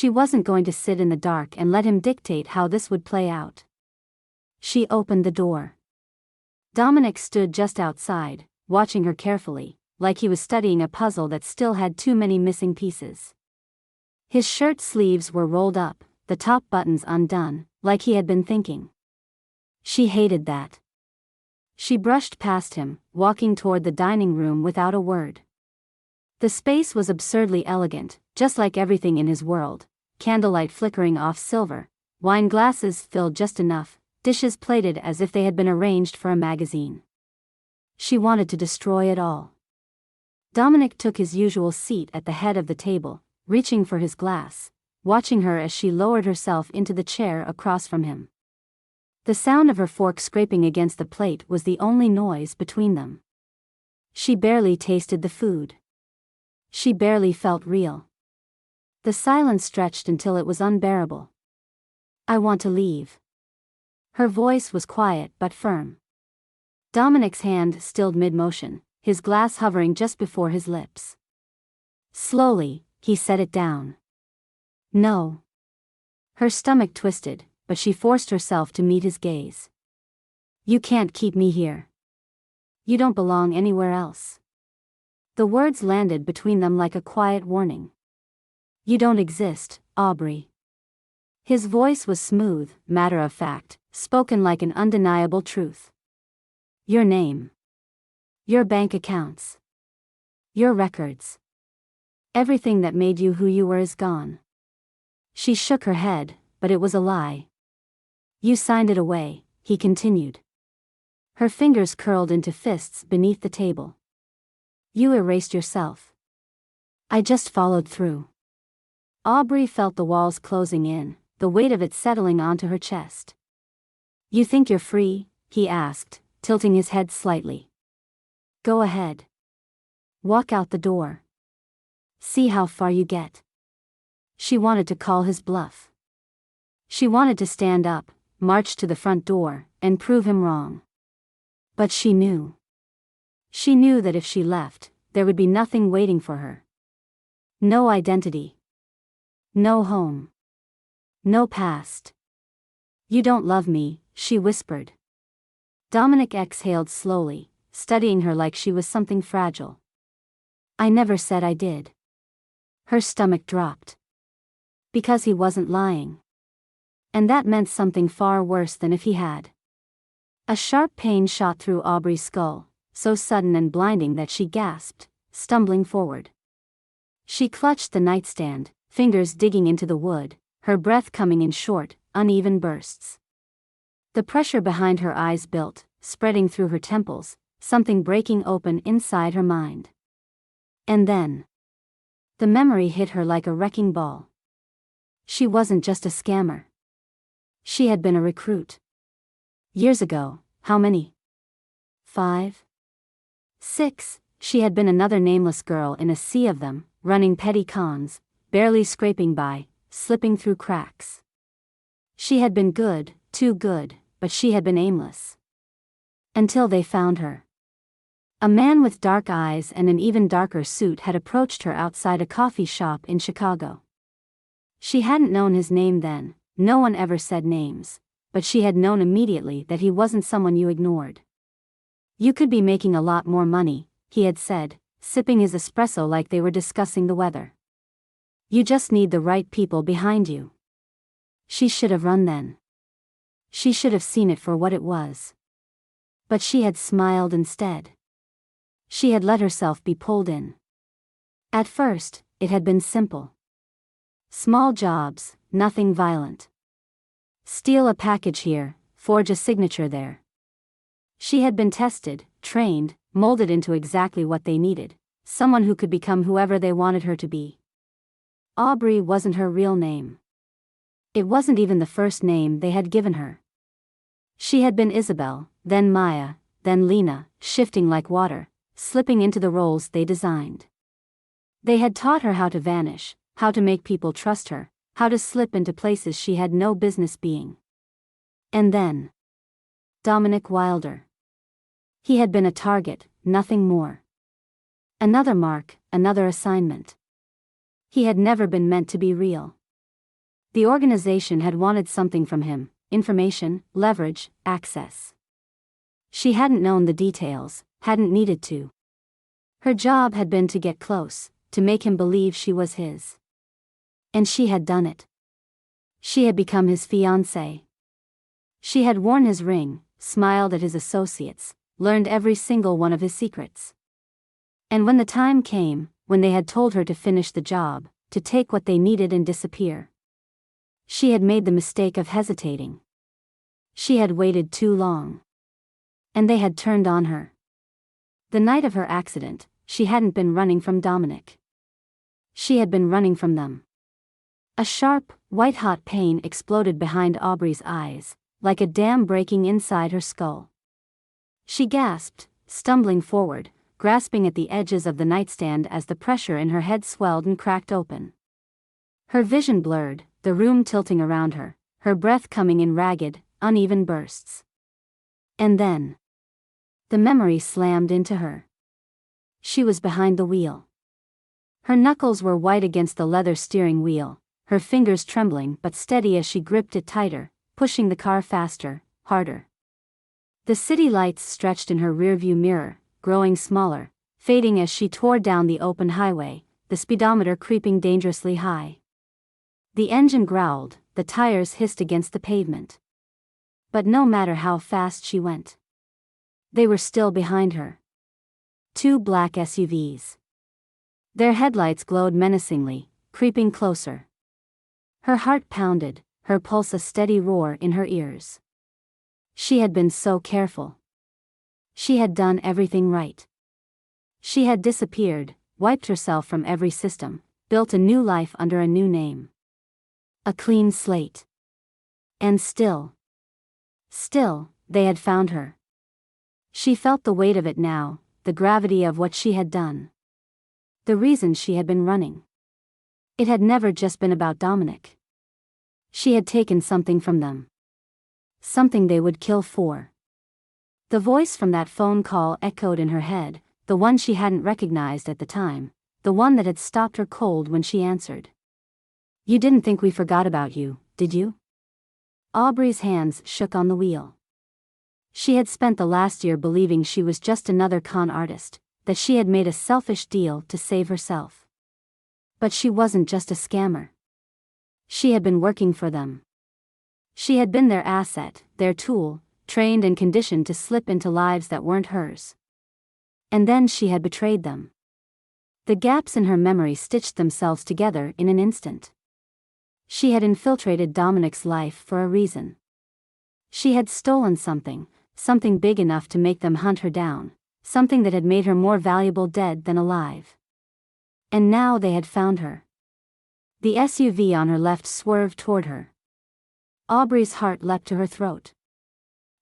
She wasn't going to sit in the dark and let him dictate how this would play out. She opened the door. Dominic stood just outside, watching her carefully, like he was studying a puzzle that still had too many missing pieces. His shirt sleeves were rolled up, the top buttons undone, like he had been thinking. She hated that. She brushed past him, walking toward the dining room without a word. The space was absurdly elegant, just like everything in his world: candlelight flickering off silver, wine glasses filled just enough, dishes plated as if they had been arranged for a magazine. She wanted to destroy it all. Dominic took his usual seat at the head of the table, reaching for his glass, watching her as she lowered herself into the chair across from him. The sound of her fork scraping against the plate was the only noise between them. She barely tasted the food. She barely felt real. The silence stretched until it was unbearable. "I want to leave." Her voice was quiet but firm. Dominic's hand stilled mid-motion, his glass hovering just before his lips. Slowly, he set it down. "No." Her stomach twisted, but she forced herself to meet his gaze. "You can't keep me here. You don't belong anywhere else." The words landed between them like a quiet warning. "You don't exist, Aubrey." His voice was smooth, matter-of-fact, spoken like an undeniable truth. "Your name. Your bank accounts. Your records. Everything that made you who you were is gone." She shook her head, but it was a lie. "You signed it away," he continued. Her fingers curled into fists beneath the table. "You erased yourself. I just followed through." Aubrey felt the walls closing in, the weight of it settling onto her chest. "You think you're free?" he asked, tilting his head slightly. "Go ahead. Walk out the door. See how far you get." She wanted to call his bluff. She wanted to stand up, march to the front door, and prove him wrong. But she knew. She knew that if she left, there would be nothing waiting for her. No identity. No home. No past. "You don't love me," she whispered. Dominic exhaled slowly, studying her like she was something fragile. "I never said I did." Her stomach dropped. Because he wasn't lying. And that meant something far worse than if he had. A sharp pain shot through Aubrey's skull, so sudden and blinding that she gasped, stumbling forward. She clutched the nightstand, fingers digging into the wood, her breath coming in short, uneven bursts. The pressure behind her eyes built, spreading through her temples, something breaking open inside her mind. And then, the memory hit her like a wrecking ball. She wasn't just a scammer. She had been a recruit. Years ago, how many? 5? 6, she had been another nameless girl in a sea of them, running petty cons, barely scraping by, slipping through cracks. She had been good, too good, but she had been aimless. Until they found her. A man with dark eyes and an even darker suit had approached her outside a coffee shop in Chicago. She hadn't known his name then, no one ever said names, but she had known immediately that he wasn't someone you ignored. "You could be making a lot more money," he had said, sipping his espresso like they were discussing the weather. "You just need the right people behind you." She should have run then. She should have seen it for what it was. But she had smiled instead. She had let herself be pulled in. At first, it had been simple. Small jobs, nothing violent. Steal a package here, forge a signature there. She had been tested, trained, molded into exactly what they needed, someone who could become whoever they wanted her to be. Aubrey wasn't her real name. It wasn't even the first name they had given her. She had been Isabel, then Maya, then Lena, shifting like water, slipping into the roles they designed. They had taught her how to vanish, how to make people trust her, how to slip into places she had no business being. And then, Dominic Wilder. He had been a target, nothing more. Another mark, another assignment. He had never been meant to be real. The organization had wanted something from him: information, leverage, access. She hadn't known the details, hadn't needed to. Her job had been to get close, to make him believe she was his. And she had done it. She had become his fiancée. She had worn his ring, smiled at his associates, learned every single one of his secrets. And when the time came, when they had told her to finish the job, to take what they needed and disappear, she had made the mistake of hesitating. She had waited too long. And they had turned on her. The night of her accident, she hadn't been running from Dominic. She had been running from them. A sharp, white-hot pain exploded behind Aubrey's eyes, like a dam breaking inside her skull. She gasped, stumbling forward, grasping at the edges of the nightstand as the pressure in her head swelled and cracked open. Her vision blurred, the room tilting around her, her breath coming in ragged, uneven bursts. And then the memory slammed into her. She was behind the wheel. Her knuckles were white against the leather steering wheel, her fingers trembling but steady as she gripped it tighter, pushing the car faster, harder. The city lights stretched in her rearview mirror, growing smaller, fading as she tore down the open highway, the speedometer creeping dangerously high. The engine growled, the tires hissed against the pavement. But no matter how fast she went, they were still behind her. Two black SUVs. Their headlights glowed menacingly, creeping closer. Her heart pounded, her pulse a steady roar in her ears. She had been so careful. She had done everything right. She had disappeared, wiped herself from every system, built a new life under a new name. A clean slate. And still, they had found her. She felt the weight of it now, the gravity of what she had done. The reason she had been running. It had never just been about Dominic. She had taken something from them. Something they would kill for. The voice from that phone call echoed in her head, the one she hadn't recognized at the time, the one that had stopped her cold when she answered. "You didn't think we forgot about you, did you?" Aubrey's hands shook on the wheel. She had spent the last year believing she was just another con artist, that she had made a selfish deal to save herself. But she wasn't just a scammer. She had been working for them. She had been their asset, their tool, trained and conditioned to slip into lives that weren't hers. And then she had betrayed them. The gaps in her memory stitched themselves together in an instant. She had infiltrated Dominic's life for a reason. She had stolen something big enough to make them hunt her down, something that had made her more valuable dead than alive. And now they had found her. The SUV on her left swerved toward her. Aubrey's heart leapt to her throat.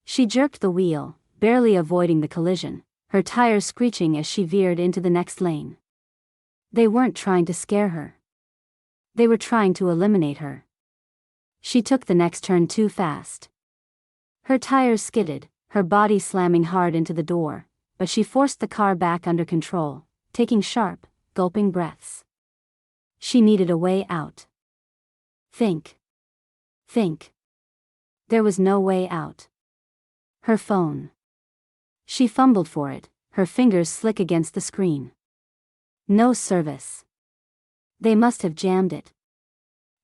She jerked the wheel, barely avoiding the collision, her tires screeching as she veered into the next lane. They weren't trying to scare her. They were trying to eliminate her. She took the next turn too fast. Her tires skidded, her body slamming hard into the door, but she forced the car back under control, taking sharp, gulping breaths. She needed a way out. Think. There was no way out. Her phone. She fumbled for it, her fingers slick against the screen. No service. They must have jammed it.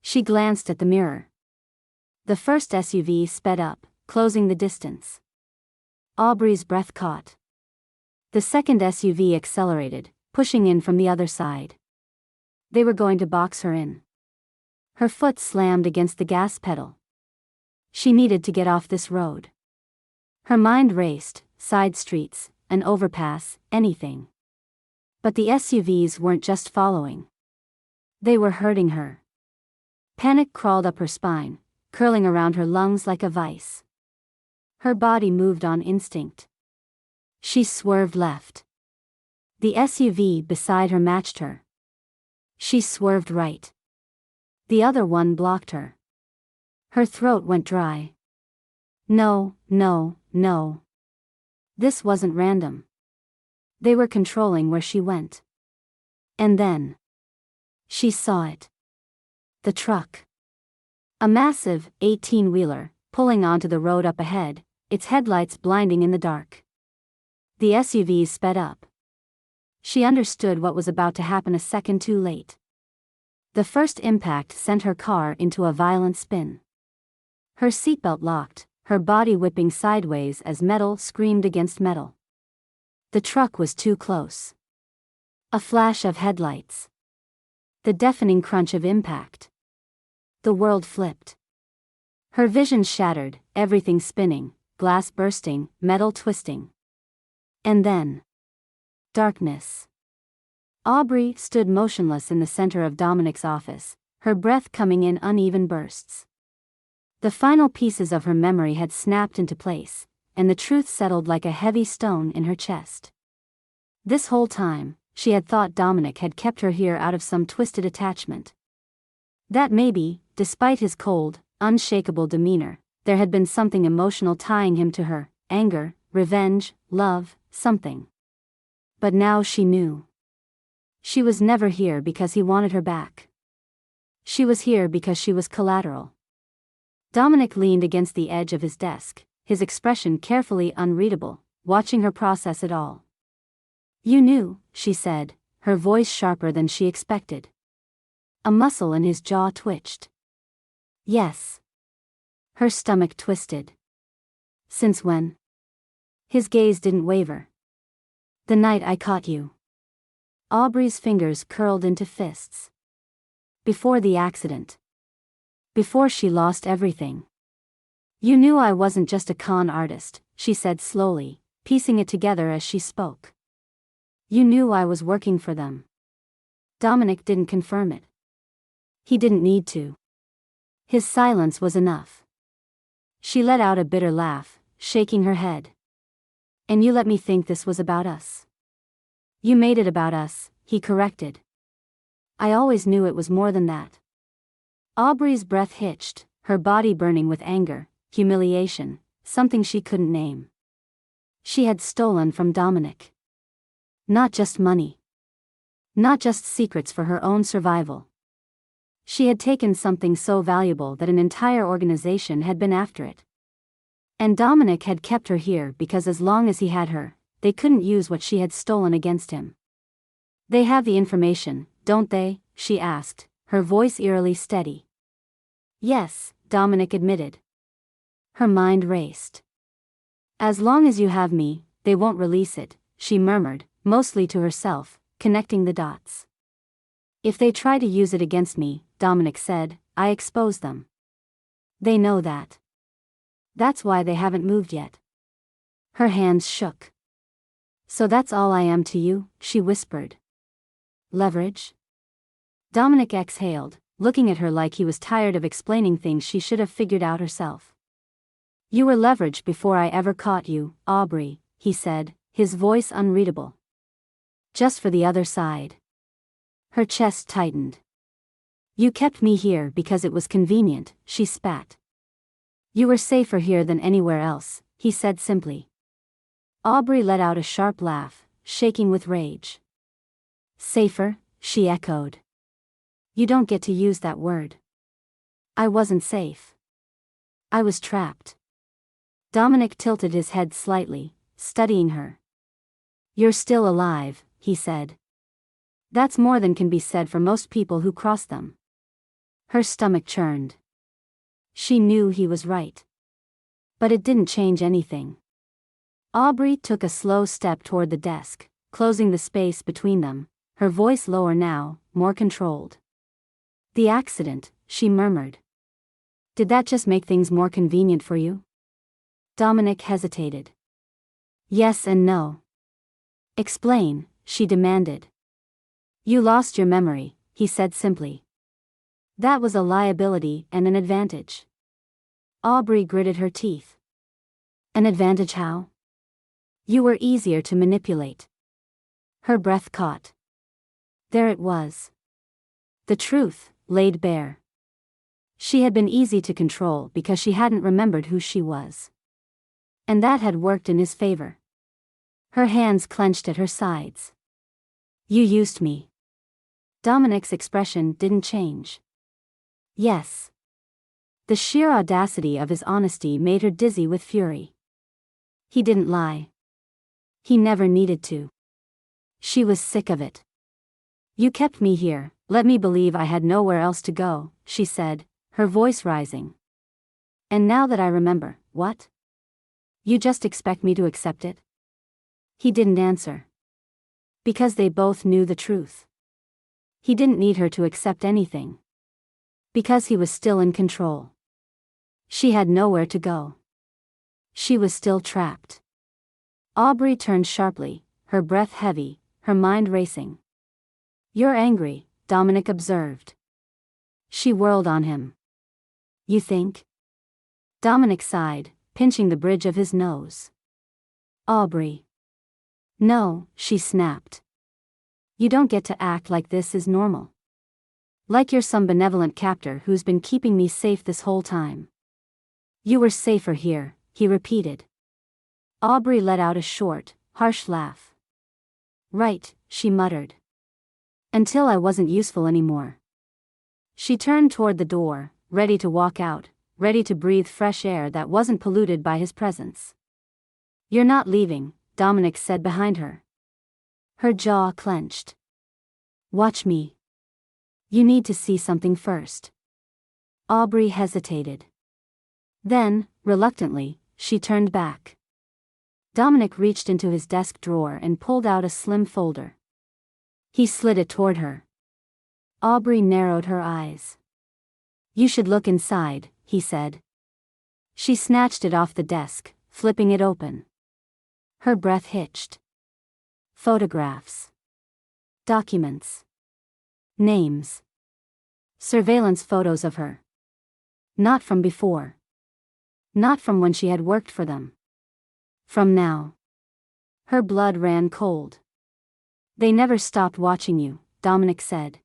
She glanced at the mirror. The first SUV sped up, closing the distance. Aubrey's breath caught. The second SUV accelerated, pushing in from the other side. They were going to box her in. Her foot slammed against the gas pedal. She needed to get off this road. Her mind raced, side streets, an overpass, anything. But the SUVs weren't just following. They were hurting her. Panic crawled up her spine, curling around her lungs like a vice. Her body moved on instinct. She swerved left. The SUV beside her matched her. She swerved right. The other one blocked her. Her throat went dry. No. This wasn't random. They were controlling where she went. And then she saw it. The truck. A massive 18-wheeler, pulling onto the road up ahead, its headlights blinding in the dark. The SUV sped up. She understood what was about to happen a second too late. The first impact sent her car into a violent spin. Her seatbelt locked, her body whipping sideways as metal screamed against metal. The truck was too close. A flash of headlights. The deafening crunch of impact. The world flipped. Her vision shattered, everything spinning, glass bursting, metal twisting. And then, darkness. Aubrey stood motionless in the center of Dominic's office, her breath coming in uneven bursts. The final pieces of her memory had snapped into place, and the truth settled like a heavy stone in her chest. This whole time, she had thought Dominic had kept her here out of some twisted attachment. That maybe, despite his cold, unshakable demeanor, there had been something emotional tying him to her, anger, revenge, love, something. But now she knew. She was never here because he wanted her back. She was here because she was collateral. Dominic leaned against the edge of his desk, his expression carefully unreadable, watching her process it all. "You knew," she said, her voice sharper than she expected. A muscle in his jaw twitched. "Yes." Her stomach twisted. "Since when?" His gaze didn't waver. "The night I caught you." Aubrey's fingers curled into fists. "Before the accident. Before she lost everything. You knew I wasn't just a con artist," she said slowly, piecing it together as she spoke. "You knew I was working for them." Dominic didn't confirm it. He didn't need to. His silence was enough. She let out a bitter laugh, shaking her head. "And you let me think this was about us." "You made it about us," he corrected. "I always knew it was more than that." Aubrey's breath hitched, her body burning with anger, humiliation, something she couldn't name. She had stolen from Dominic. Not just money. Not just secrets for her own survival. She had taken something so valuable that an entire organization had been after it. And Dominic had kept her here because as long as he had her, they couldn't use what she had stolen against him. "They have the information, don't they?" she asked, her voice eerily steady. "Yes," Dominic admitted. Her mind raced. "As long as you have me, they won't release it," she murmured, mostly to herself, connecting the dots. "If they try to use it against me," Dominic said, "I expose them. They know that. That's why they haven't moved yet." Her hands shook. "So that's all I am to you," she whispered. "Leverage?" Dominic exhaled, looking at her like he was tired of explaining things she should have figured out herself. "You were leverage before I ever caught you, Aubrey," he said, his voice unreadable. "Just for the other side." Her chest tightened. "You kept me here because it was convenient," she spat. "You were safer here than anywhere else," he said simply. Aubrey let out a sharp laugh, shaking with rage. "Safer?" she echoed. "You don't get to use that word. I wasn't safe. I was trapped." Dominic tilted his head slightly, studying her. "You're still alive," he said. "That's more than can be said for most people who cross them." Her stomach churned. She knew he was right. But it didn't change anything. Aubrey took a slow step toward the desk, closing the space between them, her voice lower now, more controlled. "The accident," she murmured. "Did that just make things more convenient for you?" Dominic hesitated. "Yes and no." "Explain," she demanded. "You lost your memory," he said simply. "That was a liability and an advantage." Aubrey gritted her teeth. "An advantage how?" "You were easier to manipulate." Her breath caught. There it was. The truth, laid bare. She had been easy to control because she hadn't remembered who she was. And that had worked in his favor. Her hands clenched at her sides. "You used me." Dominic's expression didn't change. "Yes." The sheer audacity of his honesty made her dizzy with fury. He didn't lie. He never needed to. She was sick of it. You kept me here, let me believe I had nowhere else to go, she said, her voice rising. And now that I remember, what? You just expect me to accept it? He didn't answer. Because they both knew the truth. He didn't need her to accept anything. Because he was still in control. She had nowhere to go. She was still trapped. Aubrey turned sharply, her breath heavy, her mind racing. You're angry, Dominic observed. She whirled on him. You think? Dominic sighed, pinching the bridge of his nose. Aubrey. No, she snapped. You don't get to act like this is normal. Like you're some benevolent captor who's been keeping me safe this whole time. You were safer here, he repeated. Aubrey let out a short, harsh laugh. Right, she muttered. Until I wasn't useful anymore. She turned toward the door, ready to walk out, ready to breathe fresh air that wasn't polluted by his presence. You're not leaving, Dominic said behind her. Her jaw clenched. Watch me. You need to see something first. Aubrey hesitated. Then, reluctantly, she turned back. Dominic reached into his desk drawer and pulled out a slim folder. He slid it toward her. Aubrey narrowed her eyes. You should look inside, he said. She snatched it off the desk, flipping it open. Her breath hitched. Photographs. Documents. Names. Surveillance photos of her. Not from before. Not from when she had worked for them. From now. Her blood ran cold. They never stopped watching you, Dominic said.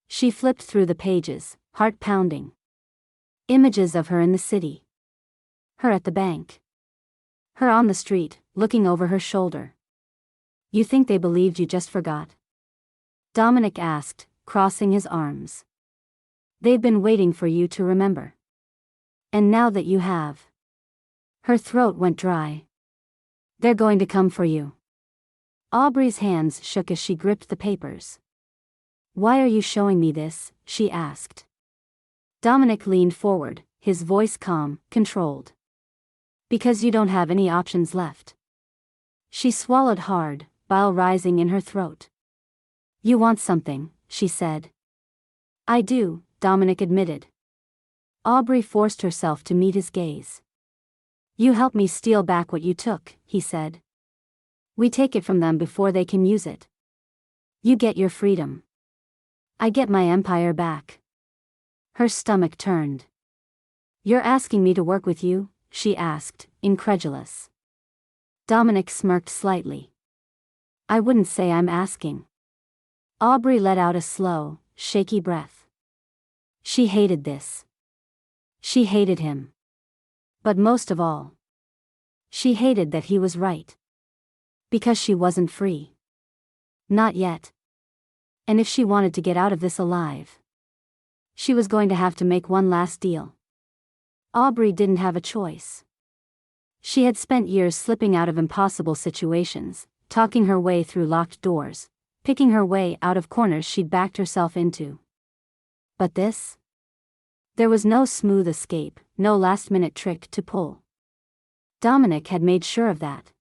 She flipped through the pages, heart pounding. Images of her in the city. Her at the bank. Her on the street, looking over her shoulder. You think they believed you just forgot? Dominic asked, crossing his arms. They've been waiting for you to remember. And now that you have. Her throat went dry. They're going to come for you. Aubrey's hands shook as she gripped the papers. Why are you showing me this? She asked. Dominic leaned forward, his voice calm, controlled. Because you don't have any options left. She swallowed hard, bile rising in her throat. You want something, she said. I do, Dominic admitted. Aubrey forced herself to meet his gaze. You helped me steal back what you took, he said. We take it from them before they can use it. You get your freedom. I get my empire back. Her stomach turned. You're asking me to work with you? She asked, incredulous. Dominic smirked slightly. I wouldn't say I'm asking. Aubrey let out a slow, shaky breath. She hated this. She hated him. But most of all, she hated that he was right. Because she wasn't free. Not yet. And if she wanted to get out of this alive, she was going to have to make one last deal. Aubrey didn't have a choice. She had spent years slipping out of impossible situations, talking her way through locked doors, picking her way out of corners she'd backed herself into. But this? There was no smooth escape, no last-minute trick to pull. Dominic had made sure of that.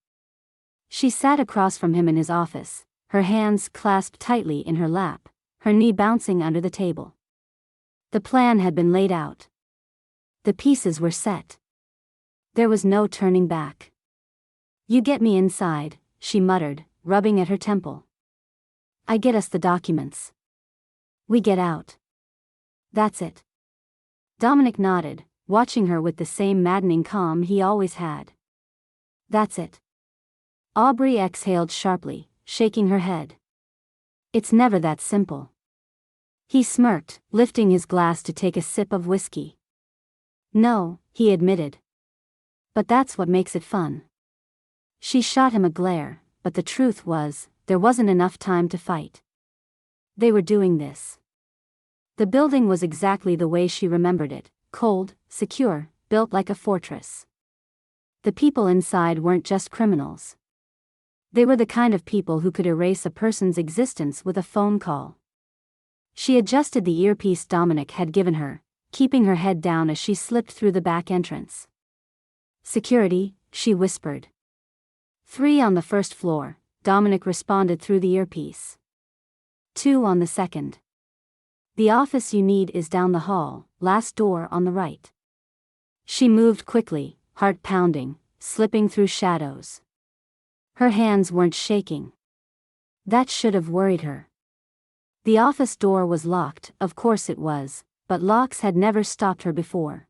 She sat across from him in his office, her hands clasped tightly in her lap, her knee bouncing under the table. The plan had been laid out. The pieces were set. There was no turning back. You get me inside, she muttered, rubbing at her temple. I get us the documents. We get out. That's it. Dominic nodded, watching her with the same maddening calm he always had. That's it. Aubrey exhaled sharply, shaking her head. It's never that simple. He smirked, lifting his glass to take a sip of whiskey. No, he admitted. But that's what makes it fun. She shot him a glare, but the truth was, there wasn't enough time to fight. They were doing this. The building was exactly the way she remembered it, cold, secure, built like a fortress. The people inside weren't just criminals. They were the kind of people who could erase a person's existence with a phone call. She adjusted the earpiece Dominic had given her, keeping her head down as she slipped through the back entrance. "Security," she whispered. "3 on the first floor," Dominic responded through the earpiece. "2 on the second. The office you need is down the hall, last door on the right." She moved quickly, heart pounding, slipping through shadows. Her hands weren't shaking. That should have worried her. The office door was locked, of course it was, but locks had never stopped her before.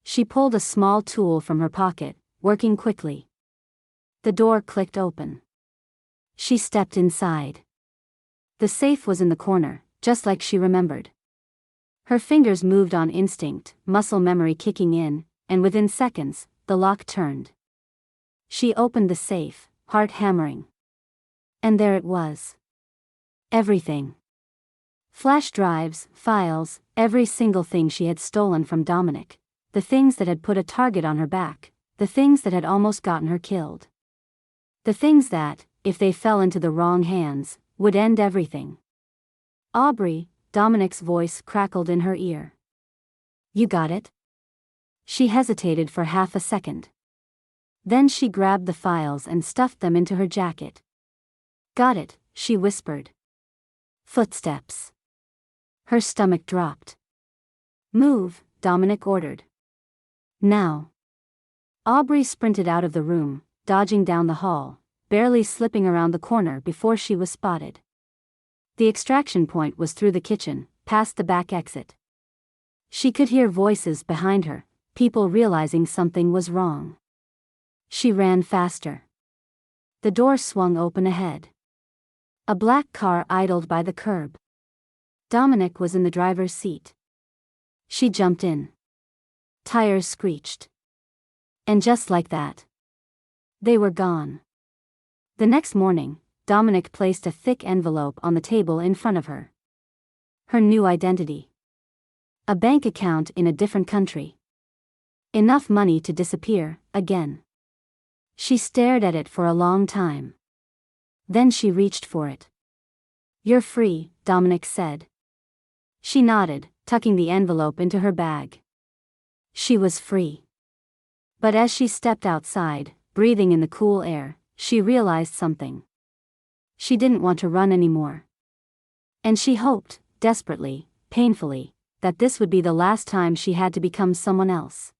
She pulled a small tool from her pocket, working quickly. The door clicked open. She stepped inside. The safe was in the corner, just like she remembered. Her fingers moved on instinct, muscle memory kicking in, and within seconds, the lock turned. She opened the safe, heart hammering. And there it was. Everything. Flash drives, files, every single thing she had stolen from Dominic. The things that had put a target on her back. The things that had almost gotten her killed. The things that, if they fell into the wrong hands, would end everything. "Aubrey," Dominic's voice crackled in her ear. "You got it?" She hesitated for half a second. Then she grabbed the files and stuffed them into her jacket. "Got it," she whispered. Footsteps. Her stomach dropped. "Move," Dominic ordered. "Now." Aubrey sprinted out of the room, dodging down the hall, barely slipping around the corner before she was spotted. The extraction point was through the kitchen, past the back exit. She could hear voices behind her, people realizing something was wrong. She ran faster. The door swung open ahead. A black car idled by the curb. Dominic was in the driver's seat. She jumped in. Tires screeched. And just like that, they were gone. The next morning, Dominic placed a thick envelope on the table in front of her. Her new identity. A bank account in a different country. Enough money to disappear, again. She stared at it for a long time. Then she reached for it. "You're free," Dominic said. She nodded, tucking the envelope into her bag. She was free. But as she stepped outside, breathing in the cool air, she realized something. She didn't want to run anymore. And she hoped, desperately, painfully, that this would be the last time she had to become someone else.